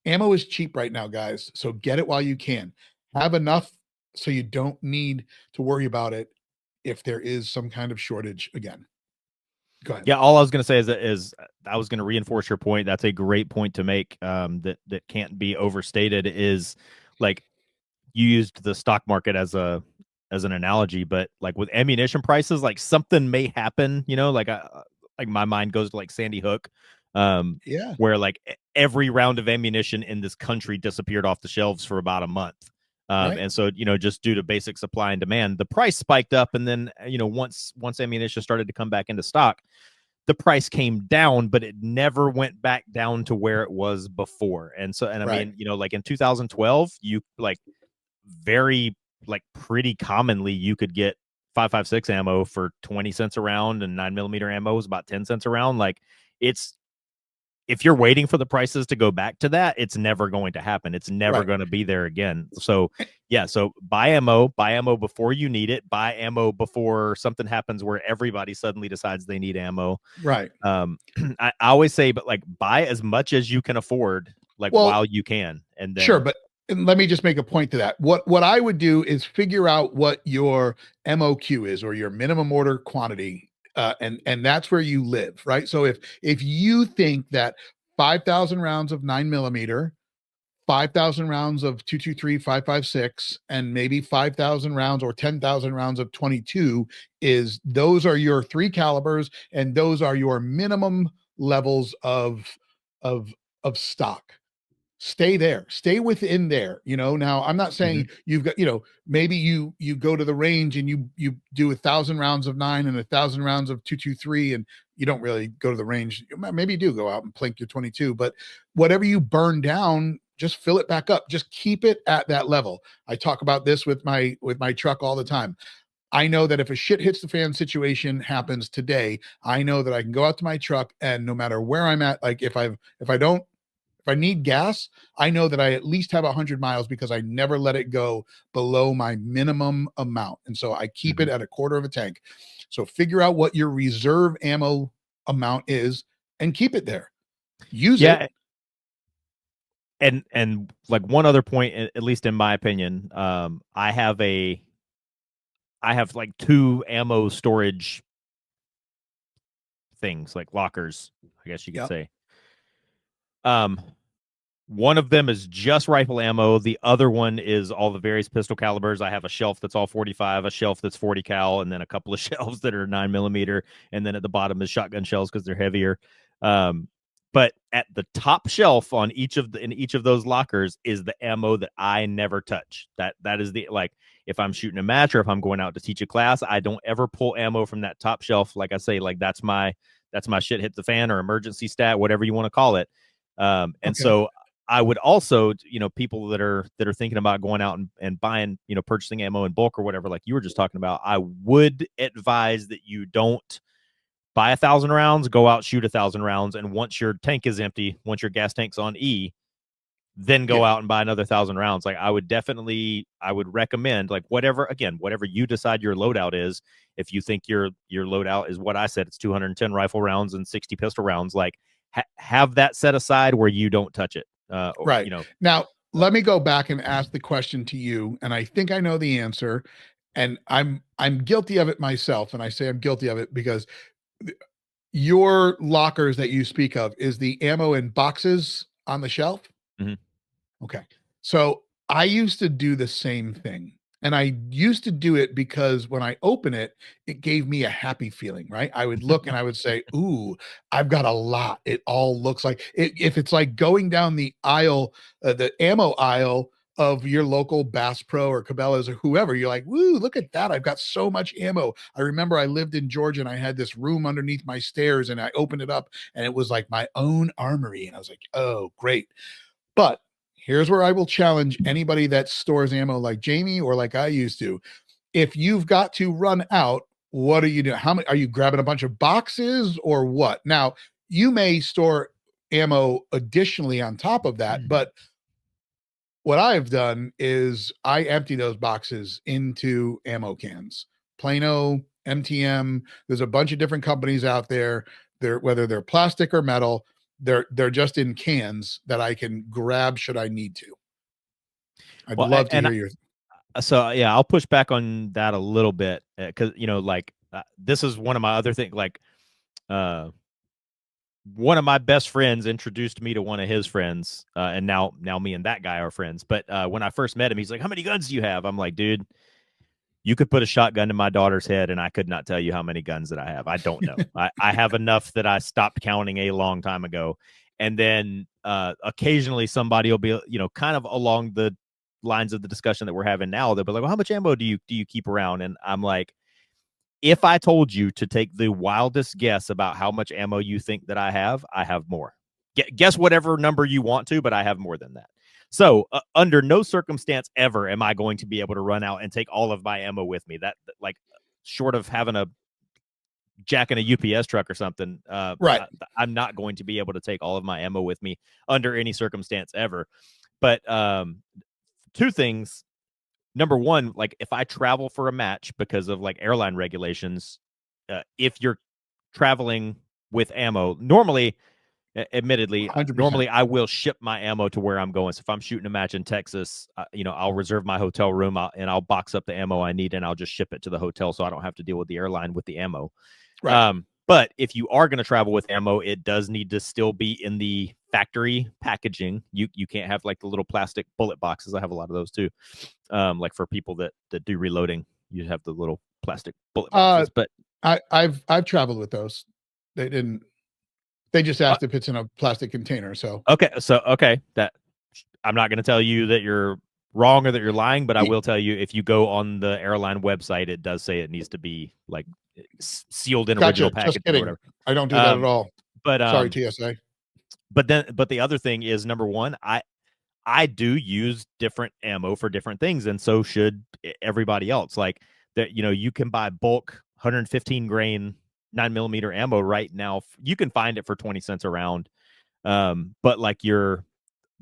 ammo is cheap right now, guys. So get it while you can. Have enough so you don't need to worry about it if there is some kind of shortage again. Go ahead. Yeah, all I was going to say is I was going to reinforce your point. That's a great point to make, that can't be overstated, is like, you used the stock market as an analogy, but like with ammunition prices, like something may happen, like my mind goes to like Sandy Hook, where like every round of ammunition in this country disappeared off the shelves for about a month. Right. And so, just due to basic supply and demand, the price spiked up. And then, once ammunition started to come back into stock, the price came down, but it never went back down to where it was before. And so, I mean, like in 2012, you like pretty commonly you could get 5.56 ammo for 20 cents a round, and 9mm ammo is about 10 cents a round. Like, it's if you're waiting for the prices to go back to that, it's never going to happen. It's never Right. going to be there again. So yeah, so buy ammo before you need it, buy ammo before something happens where everybody suddenly decides they need ammo. Right. I always say, but like, buy as much as you can afford, like, Well, while you can, and sure, then but let me just make a point to that. What I would do is figure out what your MOQ is, or your minimum order quantity, and that's where you live, right? So if you think that 5,000 rounds of 9mm, 5,000 rounds of 223, 5.56, and maybe 5,000 rounds or 10,000 rounds of 22 is those are your three calibers, and those are your minimum levels of of stock. Stay there, stay within there. Now I'm not saying you've got, maybe you go to the range and you do 1,000 rounds of 9 and 1,000 rounds of 223, and you don't really go to the range. Maybe you do go out and plink your 22, but whatever you burn down, just fill it back up. Just keep it at that level. I talk about this with my truck all the time. I know that if a shit hits the fan situation happens today, I know that I can go out to my truck, and no matter where I'm at, like if I need gas, I know that I at least have 100 miles, because I never let it go below my minimum amount. And so I keep it at a quarter of a tank. So figure out what your reserve ammo amount is and keep it there. Use yeah, it. and like, one other point, at least in my opinion, I have like two ammo storage things, like lockers, I guess you could Yep. say. Um, One of them is just rifle ammo. The other one is all the various pistol calibers. I have a shelf that's all 45, a shelf that's 40 cal, and then a couple of shelves that are 9mm. And then at the bottom is shotgun shells because they're heavier. But at the top shelf on in each of those lockers is the ammo that I never touch. That is the, like, if I'm shooting a match or if I'm going out to teach a class, I don't ever pull ammo from that top shelf. Like I say, like, that's my shit hit the fan or emergency stat, whatever you want to call it. And Okay. so I would also, people that are thinking about going out and buying, purchasing ammo in bulk or whatever, like you were just talking about, I would advise that you don't buy 1,000 rounds, go out, shoot 1,000 rounds, and once your tank is empty, once your gas tank's on E, then go Yeah. out and buy another 1,000 rounds. Like, I would recommend, like, whatever you decide your loadout is. If you think your loadout is what I said, it's 210 rifle rounds and 60 pistol rounds, like, have that set aside where you don't touch it. Right. Now, let me go back and ask the question to you, and I think I know the answer, and I'm guilty of it myself, and I say I'm guilty of it because your lockers that you speak of, is the ammo in boxes on the shelf? Mhm. Okay. So I used to do the same thing. And I used to do it because when I open it, it gave me a happy feeling, right? I would look and I would say, ooh, I've got a lot. It all looks like it. If it's like going down the aisle, the ammo aisle of your local Bass Pro or Cabela's or whoever, you're like, woo, look at that. I've got so much ammo. I remember I lived in Georgia and I had this room underneath my stairs, and I opened it up and it was like my own armory. And I was like, oh, great. But here's where I will challenge anybody that stores ammo like Jamie or like I used to. If you've got to run out, what are you doing? How many are you grabbing? A bunch of boxes or what? Now, you may store ammo additionally on top of that, but what I've done is I empty those boxes into ammo cans. Plano, MTM, there's a bunch of different companies out there. Whether they're plastic or metal, they're just in cans that I can grab should I need to. I'd Well, love to and hear your so yeah, I'll push back on that a little bit, because like, this is one of my other things. Like, uh, one of my best friends introduced me to one of his friends, and now me and that guy are friends. But when I first met him, he's like, "How many guns do you have?" I'm like, "Dude, you could put a shotgun in my daughter's head, and I could not tell you how many guns that I have. I don't know. I have enough that I stopped counting a long time ago." And then occasionally somebody will be, kind of along the lines of the discussion that we're having now. They'll be like, "Well, how much ammo do you keep around?" And I'm like, if I told you to take the wildest guess about how much ammo you think that I have more. Guess whatever number you want to, but I have more than that. So under no circumstance ever am I going to be able to run out and take all of my ammo with me. That, like, short of having a jacking a UPS truck or something, Right. I'm not going to be able to take all of my ammo with me under any circumstance ever. But two things. Number one, like if I travel for a match because of like airline regulations, if you're traveling with ammo, normally, admittedly, 100%. normally I will ship my ammo to where I'm going. So if I'm shooting a match in Texas, I'll reserve my hotel room and I'll box up the ammo I need and I'll just ship it to the hotel so I don't have to deal with the airline with the ammo. Right. But if you are going to travel with ammo, it does need to still be in the factory packaging. You can't have like the little plastic bullet boxes. I have a lot of those too. Like for people that do reloading, you have the little plastic bullet boxes. But I've traveled with those. They just asked if it's in a plastic container. So okay, that I'm not going to tell you that you're wrong or that you're lying, but I will tell you if you go on the airline website, it does say it needs to be like sealed in original gotcha. Just packaging or kidding. whatever. I don't do that at all. But Sorry, TSA. But the other thing is, number one, I do use different ammo for different things, and so should everybody else. Like that, you can buy bulk 115 grain 9mm ammo right now. You can find it for 20 cents a round. But like the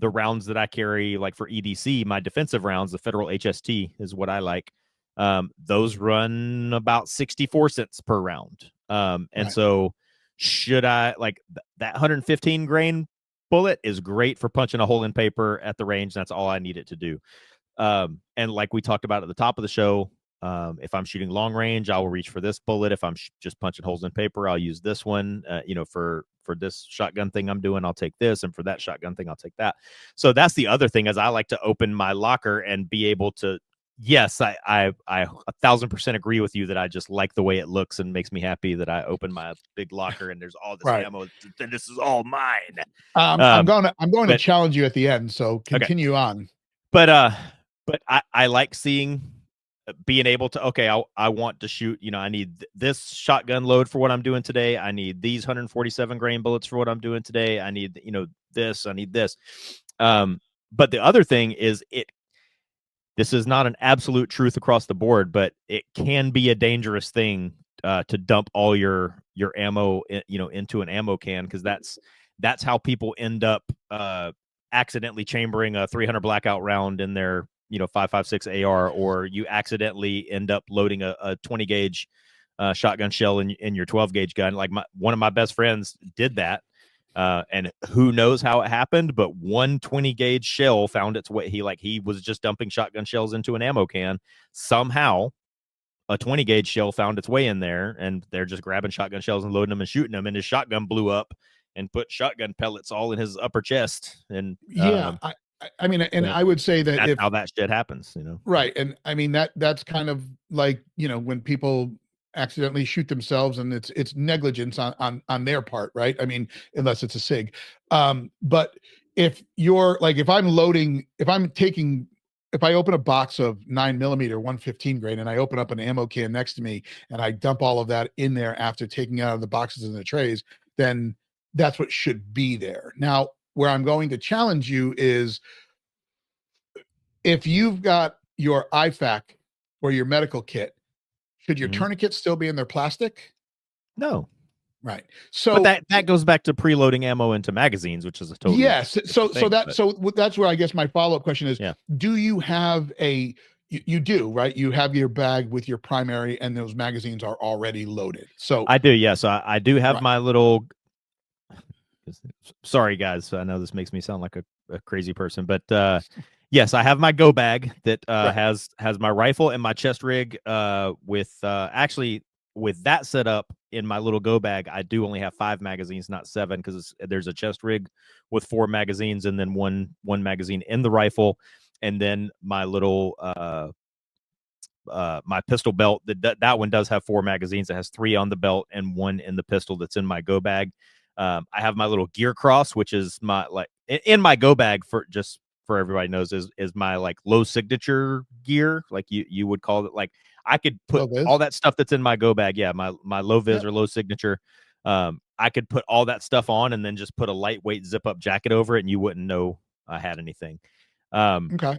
rounds that I carry, like for EDC, my defensive rounds, the Federal HST is what I like. Those run about 64 cents per round. And Right. so should I like that 115 grain bullet is great for punching a hole in paper at the range. That's all I need it to do. And like we talked about at the top of the show, if I'm shooting long range, I will reach for this bullet. If I'm just punching holes in paper, I'll use this one. For this shotgun thing I'm doing, I'll take this, and for that shotgun thing, I'll take that. So that's the other thing is I like to open my locker and be able to. Yes, I 1,000% agree with you that I just like the way it looks and makes me happy that I open my big locker and there's all this Right. ammo and this is all mine. I'm going to challenge you at the end, so continue on. But I like seeing being able to, okay, I want to shoot, I need this shotgun load for what I'm doing today. I need these 147 grain bullets for what I'm doing today. I need, this, I need this. But the other thing is this is not an absolute truth across the board, but it can be a dangerous thing to dump all your ammo, into an ammo can. Cause that's how people end up accidentally chambering a 300 blackout round in their 5.56 AR, or you accidentally end up loading a 20 gauge shotgun shell in your 12 gauge gun. Like one of my best friends did that, and who knows how it happened, but one 20 gauge shell found its way. He was just dumping shotgun shells into an ammo can. Somehow a 20 gauge shell found its way in there, and they're just grabbing shotgun shells and loading them and shooting them, and his shotgun blew up and put shotgun pellets all in his upper chest. And I mean, and I would say that that's how that shit happens, Right. And I mean, that's kind of like, when people accidentally shoot themselves and it's negligence on their part, right? I mean, unless it's a SIG. But if you're like, if I open a box of 9mm 115 grain and I open up an ammo can next to me and I dump all of that in there after taking out of the boxes and the trays, then that's what should be there. Now, where I'm going to challenge you is if you've got your IFAK or your medical kit, should your tourniquet still be in their plastic? No. Right. So but that goes back to preloading ammo into magazines, which is a totally so that's where I guess my follow-up question is, do you have you do, right? You have your bag with your primary and those magazines are already loaded. So I do, yeah. So I do have my little, sorry guys, I know this makes me sound like a crazy person, but yes, I have my go bag that has my rifle and my chest rig with actually with that set up in my little go bag. I do only have 5 magazines, not 7, because there's a chest rig with 4 magazines and then one magazine in the rifle, and then my little my pistol belt, that one does have 4 magazines. It has 3 on the belt and 1 in the pistol that's in my go bag. I have my little gear cross, which is my like in my go bag, for everybody knows, is my like low signature gear, like you would call it. Like I could put all that stuff that's in my go bag, my low vis or low signature. I could put all that stuff on and then just put a lightweight zip up jacket over it, and you wouldn't know I had anything. Okay.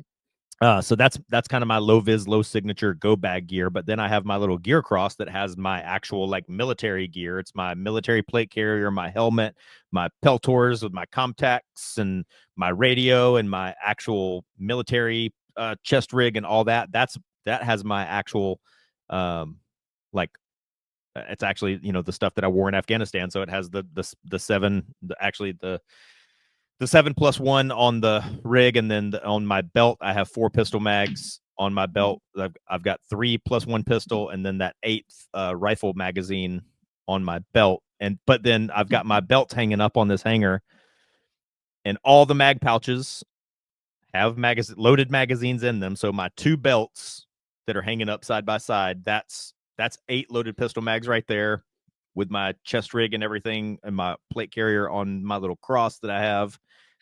So that's kind of my low vis, low signature go bag gear. But then I have my little gear cross that has my actual like military gear. It's my military plate carrier, my helmet, my peltors with my Comtacs and my radio and my actual military chest rig and all that. That has my actual like it's actually, you know, the stuff that I wore in Afghanistan. So it has the seven, the 7+1 on the rig, and then on my belt I have 4 pistol mags on my belt. I've got 3+1 pistol, and then that 8th rifle magazine on my belt. But then I've got my belts hanging up on this hanger, and all the mag pouches have loaded magazines in them. So my 2 belts that are hanging up side by side, that's 8 loaded pistol mags right there, with my chest rig and everything, and my plate carrier on my little cross that I have.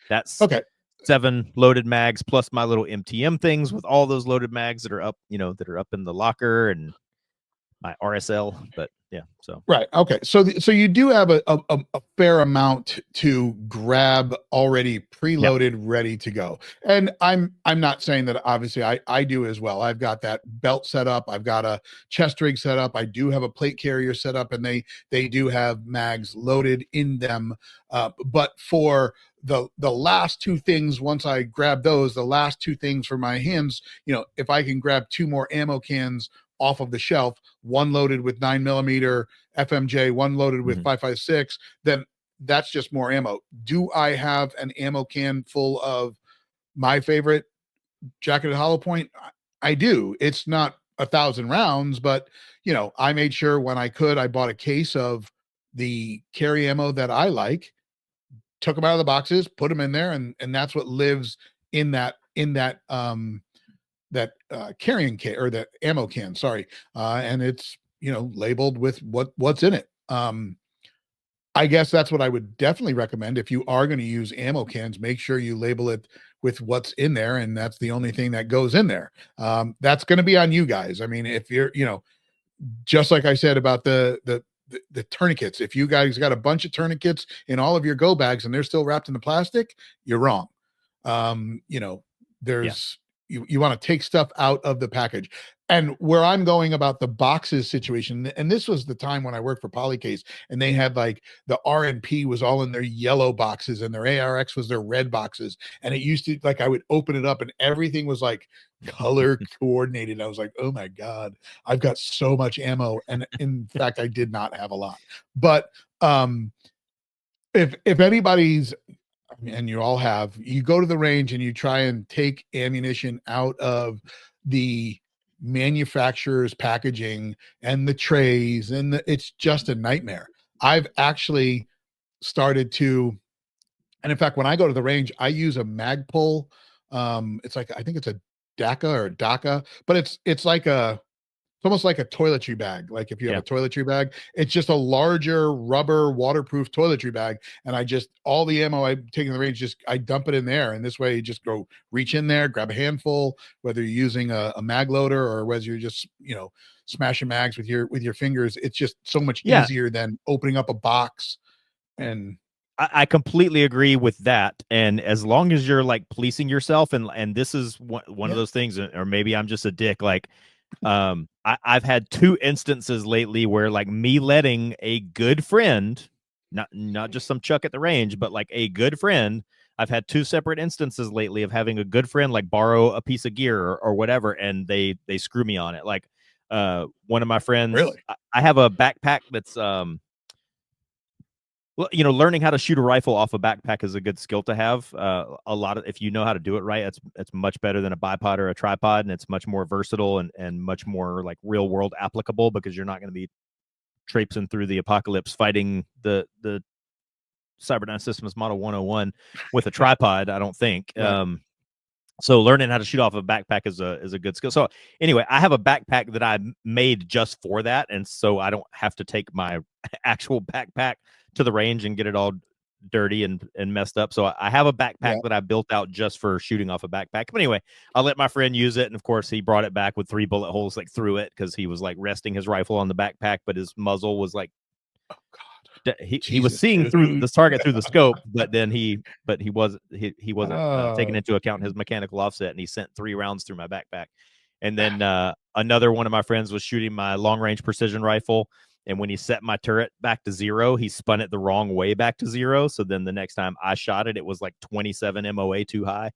That's Okay. 7 loaded mags plus my little MTM things with all those loaded mags that are up, you know, that are up in the locker, and my RSL. But yeah, so Right. Okay. So you do have a fair amount to grab already yep. preloaded, ready to go. And I'm not saying that obviously I do as well. I've got that belt set up. I've got a chest rig set up. I do have a plate carrier set up, and they do have mags loaded in them. But for the last 2 things, once I grab those, the last 2 things for my hands, you know, if I can grab 2 more ammo cans off of the shelf, one loaded with 9mm FMJ, one loaded with 5.56, then that's just more ammo. Do I have an ammo can full of my favorite jacketed hollow point? I do. It's not 1,000 rounds, but you know, I made sure when I could, I bought a case of the carry ammo that I like, took them out of the boxes, put them in there, and that's what lives in that carrying can, or the ammo can, sorry. And it's, you know, labeled with what's in it. I guess that's what I would definitely recommend. If you are going to use ammo cans, make sure you label it with what's in there, and that's the only thing that goes in there. That's going to be on you guys. I mean, if you're, you know, just like I said about the tourniquets, if you guys got a bunch of tourniquets in all of your go bags and they're still wrapped in the plastic, you're wrong. You know, there's you want to take stuff out of the package. And where I'm going about the boxes situation, and this was the time when I worked for Polycase, and they had like the RNP was all in their yellow boxes and their ARX was their red boxes. And it used to, like, I would open it up and everything was like color coordinated. I was like, oh my God, I've got so much ammo. And in fact, I did not have a lot. But if anybody's, and you all have, you go to the range and you try and take ammunition out of the manufacturer's packaging and the trays, and it's just a nightmare. I've actually started to, and in fact, when I go to the range, I use a Magpul. It's like, I think it's a DACA, but it's like it's almost like a toiletry bag. Like if you have a toiletry bag, it's just a larger rubber waterproof toiletry bag. And I just, all the ammo I take in the range, just, I dump it in there. And this way you just go reach in there, grab a handful, whether you're using a mag loader or whether you're just, you know, smashing mags with your fingers. It's just so much easier than opening up a box. And I completely agree with that. And as long as you're like policing yourself, and this is one of those things, or maybe I'm just a dick, like, I've had 2 instances lately where, like, me letting a good friend, not just some chuck at the range, but like a good friend, I've had 2 separate instances lately of having a good friend like borrow a piece of gear or whatever, and they screw me on it. Like, one of my friends, really, I have a backpack that's well, you know, learning how to shoot a rifle off a backpack is a good skill to have. A lot of, if you know how to do it right, it's much better than a bipod or a tripod, and it's much more versatile and much more like real world applicable, because you're not going to be traipsing through the apocalypse fighting the Cyberdyne Systems Model 101 with a tripod, I don't think. right. So learning how to shoot off a backpack is a good skill. So anyway, I have a backpack that I made just for that, and so I don't have to take my actual backpack to the range and get it all dirty and messed up. So I have a backpack that I built out just for shooting off a backpack. But anyway, I let my friend use it, and of course he brought it back with 3 bullet holes like through it, because he was like resting his rifle on the backpack, but his muzzle was like Oh God, he was Jesus, seeing through dude. the target through the scope, but he wasn't taking Oh, into account his mechanical offset, and he sent 3 rounds through my backpack. And then another one of my friends was shooting my long range precision rifle, and when he set my turret back to 0, he spun it the wrong way back to 0. So then the next time I shot it, it was like 27 MOA too high.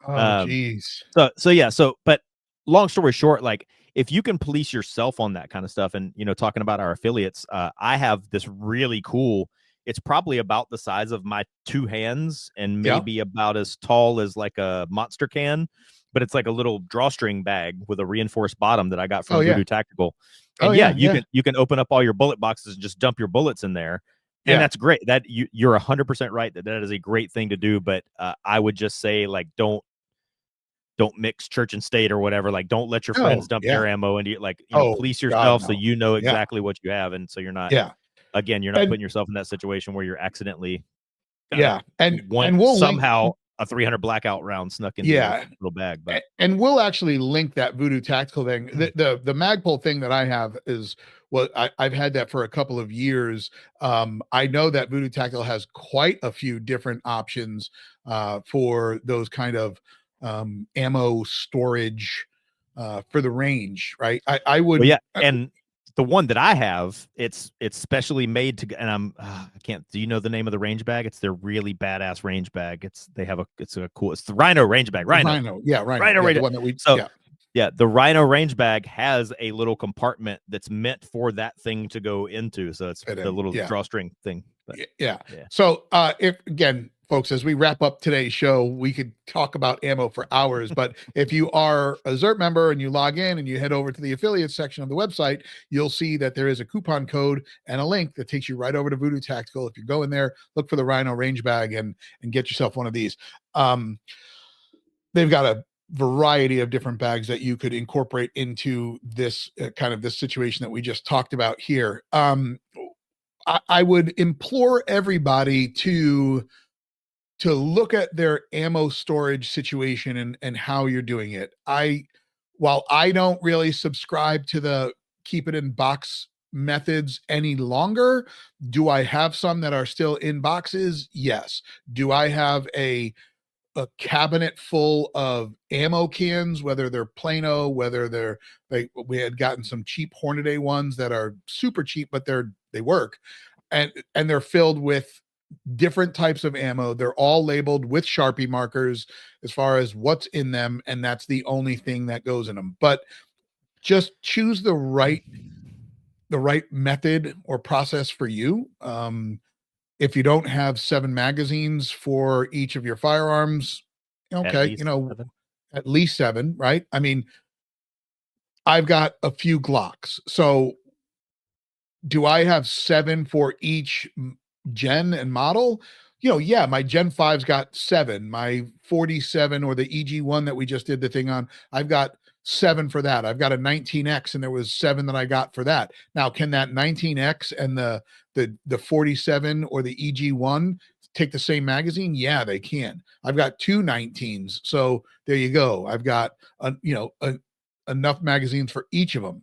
oh, Um, geez. but long story short, like if you can police yourself on that kind of stuff, and talking about our affiliates, I have this really cool. It's probably about the size of my 2 hands and Yeah. maybe about as tall as like a monster can, but it's like a little drawstring bag with a reinforced bottom that I got from Oh, yeah. Voodoo Tactical. Oh, And yeah, yeah. Yeah. you can open up all your bullet boxes and just dump your bullets in there. And Yeah. that's great. That you're 100% right that is a great thing to do. But I would just say, like, don't mix church and state or whatever. Like, don't let your friends Oh, dump yeah. their ammo into like, Oh, police God, yourself so no. you know Yeah. exactly what you have, and so you're not Yeah. you're not And putting yourself in that situation where you're accidentally yeah. And we'll link. somehow a 300 blackout round snuck into your Yeah. little bag. But And we'll actually link that Voodoo Tactical thing. The Magpul thing that I have is I've had that for a couple of years. I know that Voodoo Tactical has quite a few different options for those kind of ammo storage for the range, right? I well, would yeah, and the one that I have, it's specially made to, and I can't. Do you know the name of the range bag? It's their really badass range bag. It's the Rhino range bag. the Rhino, Rhino, yeah, Rhino, Rhino yeah, range. the one that we, So yeah, yeah, the Rhino range bag has a little compartment that's meant for that thing to go into. So it's fit the in, little yeah. drawstring thing. But Yeah. yeah. So if again, folks, as we wrap up today's show, we could talk about ammo for hours. But if you are a ZERT member and you log in and you head over to the affiliate section of the website, you'll see that there is a coupon code and a link that takes you right over to Voodoo Tactical. If you go in there, look for the Rhino range bag and get yourself one of these. They've got a variety of different bags that you could incorporate into this kind of this situation that we just talked about here. I would implore everybody to look at their ammo storage situation and how you're doing it. While I don't really subscribe to the keep it in box methods any longer, do I have some that are still in boxes? Yes. Do I have a cabinet full of ammo cans, whether they're Plano, whether we had gotten some cheap Hornady ones that are super cheap, but they work, and they're filled with different types of ammo. They're all labeled with Sharpie markers as far as what's in them, and that's the only thing that goes in them. But just choose the right method or process for you. If you don't have 7 magazines for each of your firearms, At okay, least 7. at least 7, right? I mean, I've got a few Glocks. So do I have 7 for each gen and model? Yeah, my Gen 5's got 7. My 47 or the EG1 that we just did the thing on, I've got 7 for that. I've got a 19X and there was 7 that I got for that. Now, can that 19X and the 47 or the EG1 take the same magazine? Yeah, they can. I've got 2 19s. So there you go. I've got enough magazines for each of them.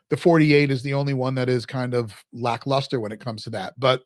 The 48 is the only one that is kind of lackluster when it comes to that. But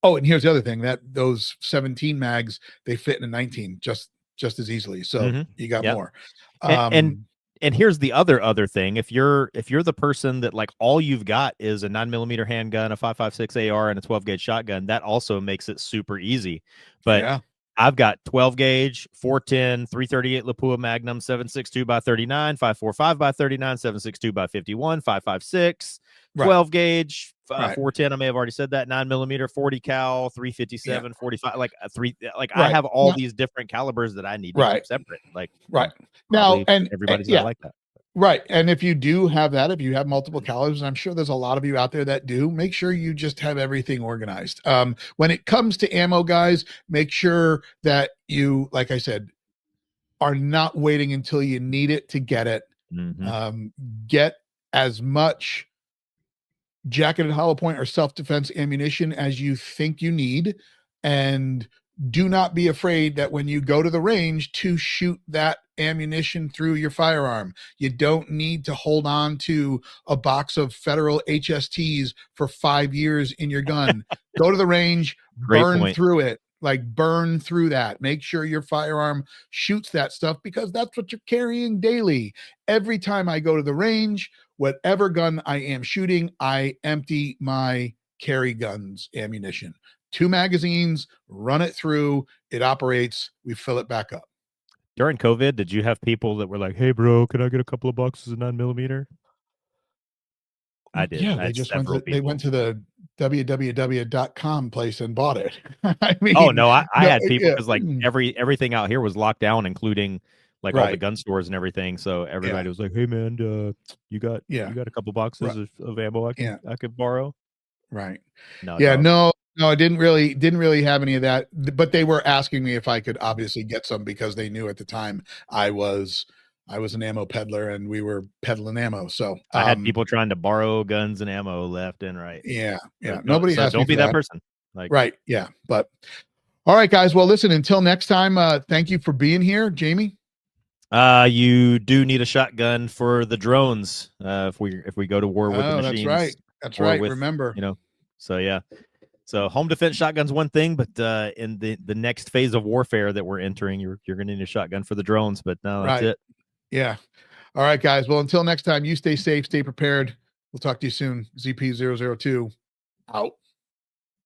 and here's the other thing, that those 17 mags, they fit in a 19 just as easily. So you got Yep. more. And, and here's the other thing. If you're the person that, like, all you've got is a 9mm handgun, a 5.56 AR, and a 12 gauge shotgun, that also makes it super easy. But yeah, I've got 12 gauge, 410, 338 Lapua Magnum, 7.62 by 39, 5.45 by 39, 7.62 by 51, 5.56, right, 12 gauge, right, 410. I may have already said that. 9mm, 40 cal, yeah, 357, 45. Like I right. have all Now, these different calibers that I need to keep right, separate. Like, right. Now, probably and everybody's not yeah, like that. right. And if you do have that, if you have multiple calibers, and I'm sure there's a lot of you out there that do, make sure you just have everything organized. When it comes to ammo, guys, make sure that you, like I said, are not waiting until you need it to get it. Mm-hmm. Get as much jacketed hollow point or self-defense ammunition as you think you need, and do not be afraid that when you go to the range to shoot that ammunition through your firearm. You don't need to hold on to a box of federal HSTs for 5 years in your gun. Go to the range, Great burn point. through it. Like burn through that. Make sure your firearm shoots that stuff because that's what you're carrying daily. Every time I go to the range, whatever gun I am shooting, I empty my carry guns ammunition. 2 magazines, run it through, it operates, we fill it back up. During COVID, did you have people that were like, "Hey, bro, can I get a couple of boxes of 9mm?" I did. Yeah, I had several they people. went to the www.com place and bought it. I Oh mean, no, I no, had people yeah, because like everything out here was locked down, including like all the right, gun stores and everything. So yeah, everybody was like, "Hey, man, you yeah, got a couple boxes right, of ammo yeah, I could borrow?" right. No, Yeah, dog. no, I didn't really have any of that, but they were asking me if I could obviously get some because they knew at the time I was an ammo peddler and we were peddling ammo. So, I had people trying to borrow guns and ammo left and right. yeah, So yeah, nobody asked me don't be for that that. person. Like, Right, yeah, but all right, guys. Well, listen, until next time, thank you for being here, Jamie. you do need a shotgun for the drones. If we go to war with the Oh, that's right. machines That's or right. with, Remember. you know, so yeah. So home defense shotgun's one thing, but in the next phase of warfare that we're entering, you're going to need a shotgun for the drones. But no, that's Right. it. Yeah. All right, guys. Well, until next time, you stay safe, stay prepared. We'll talk to you soon. ZP002 out.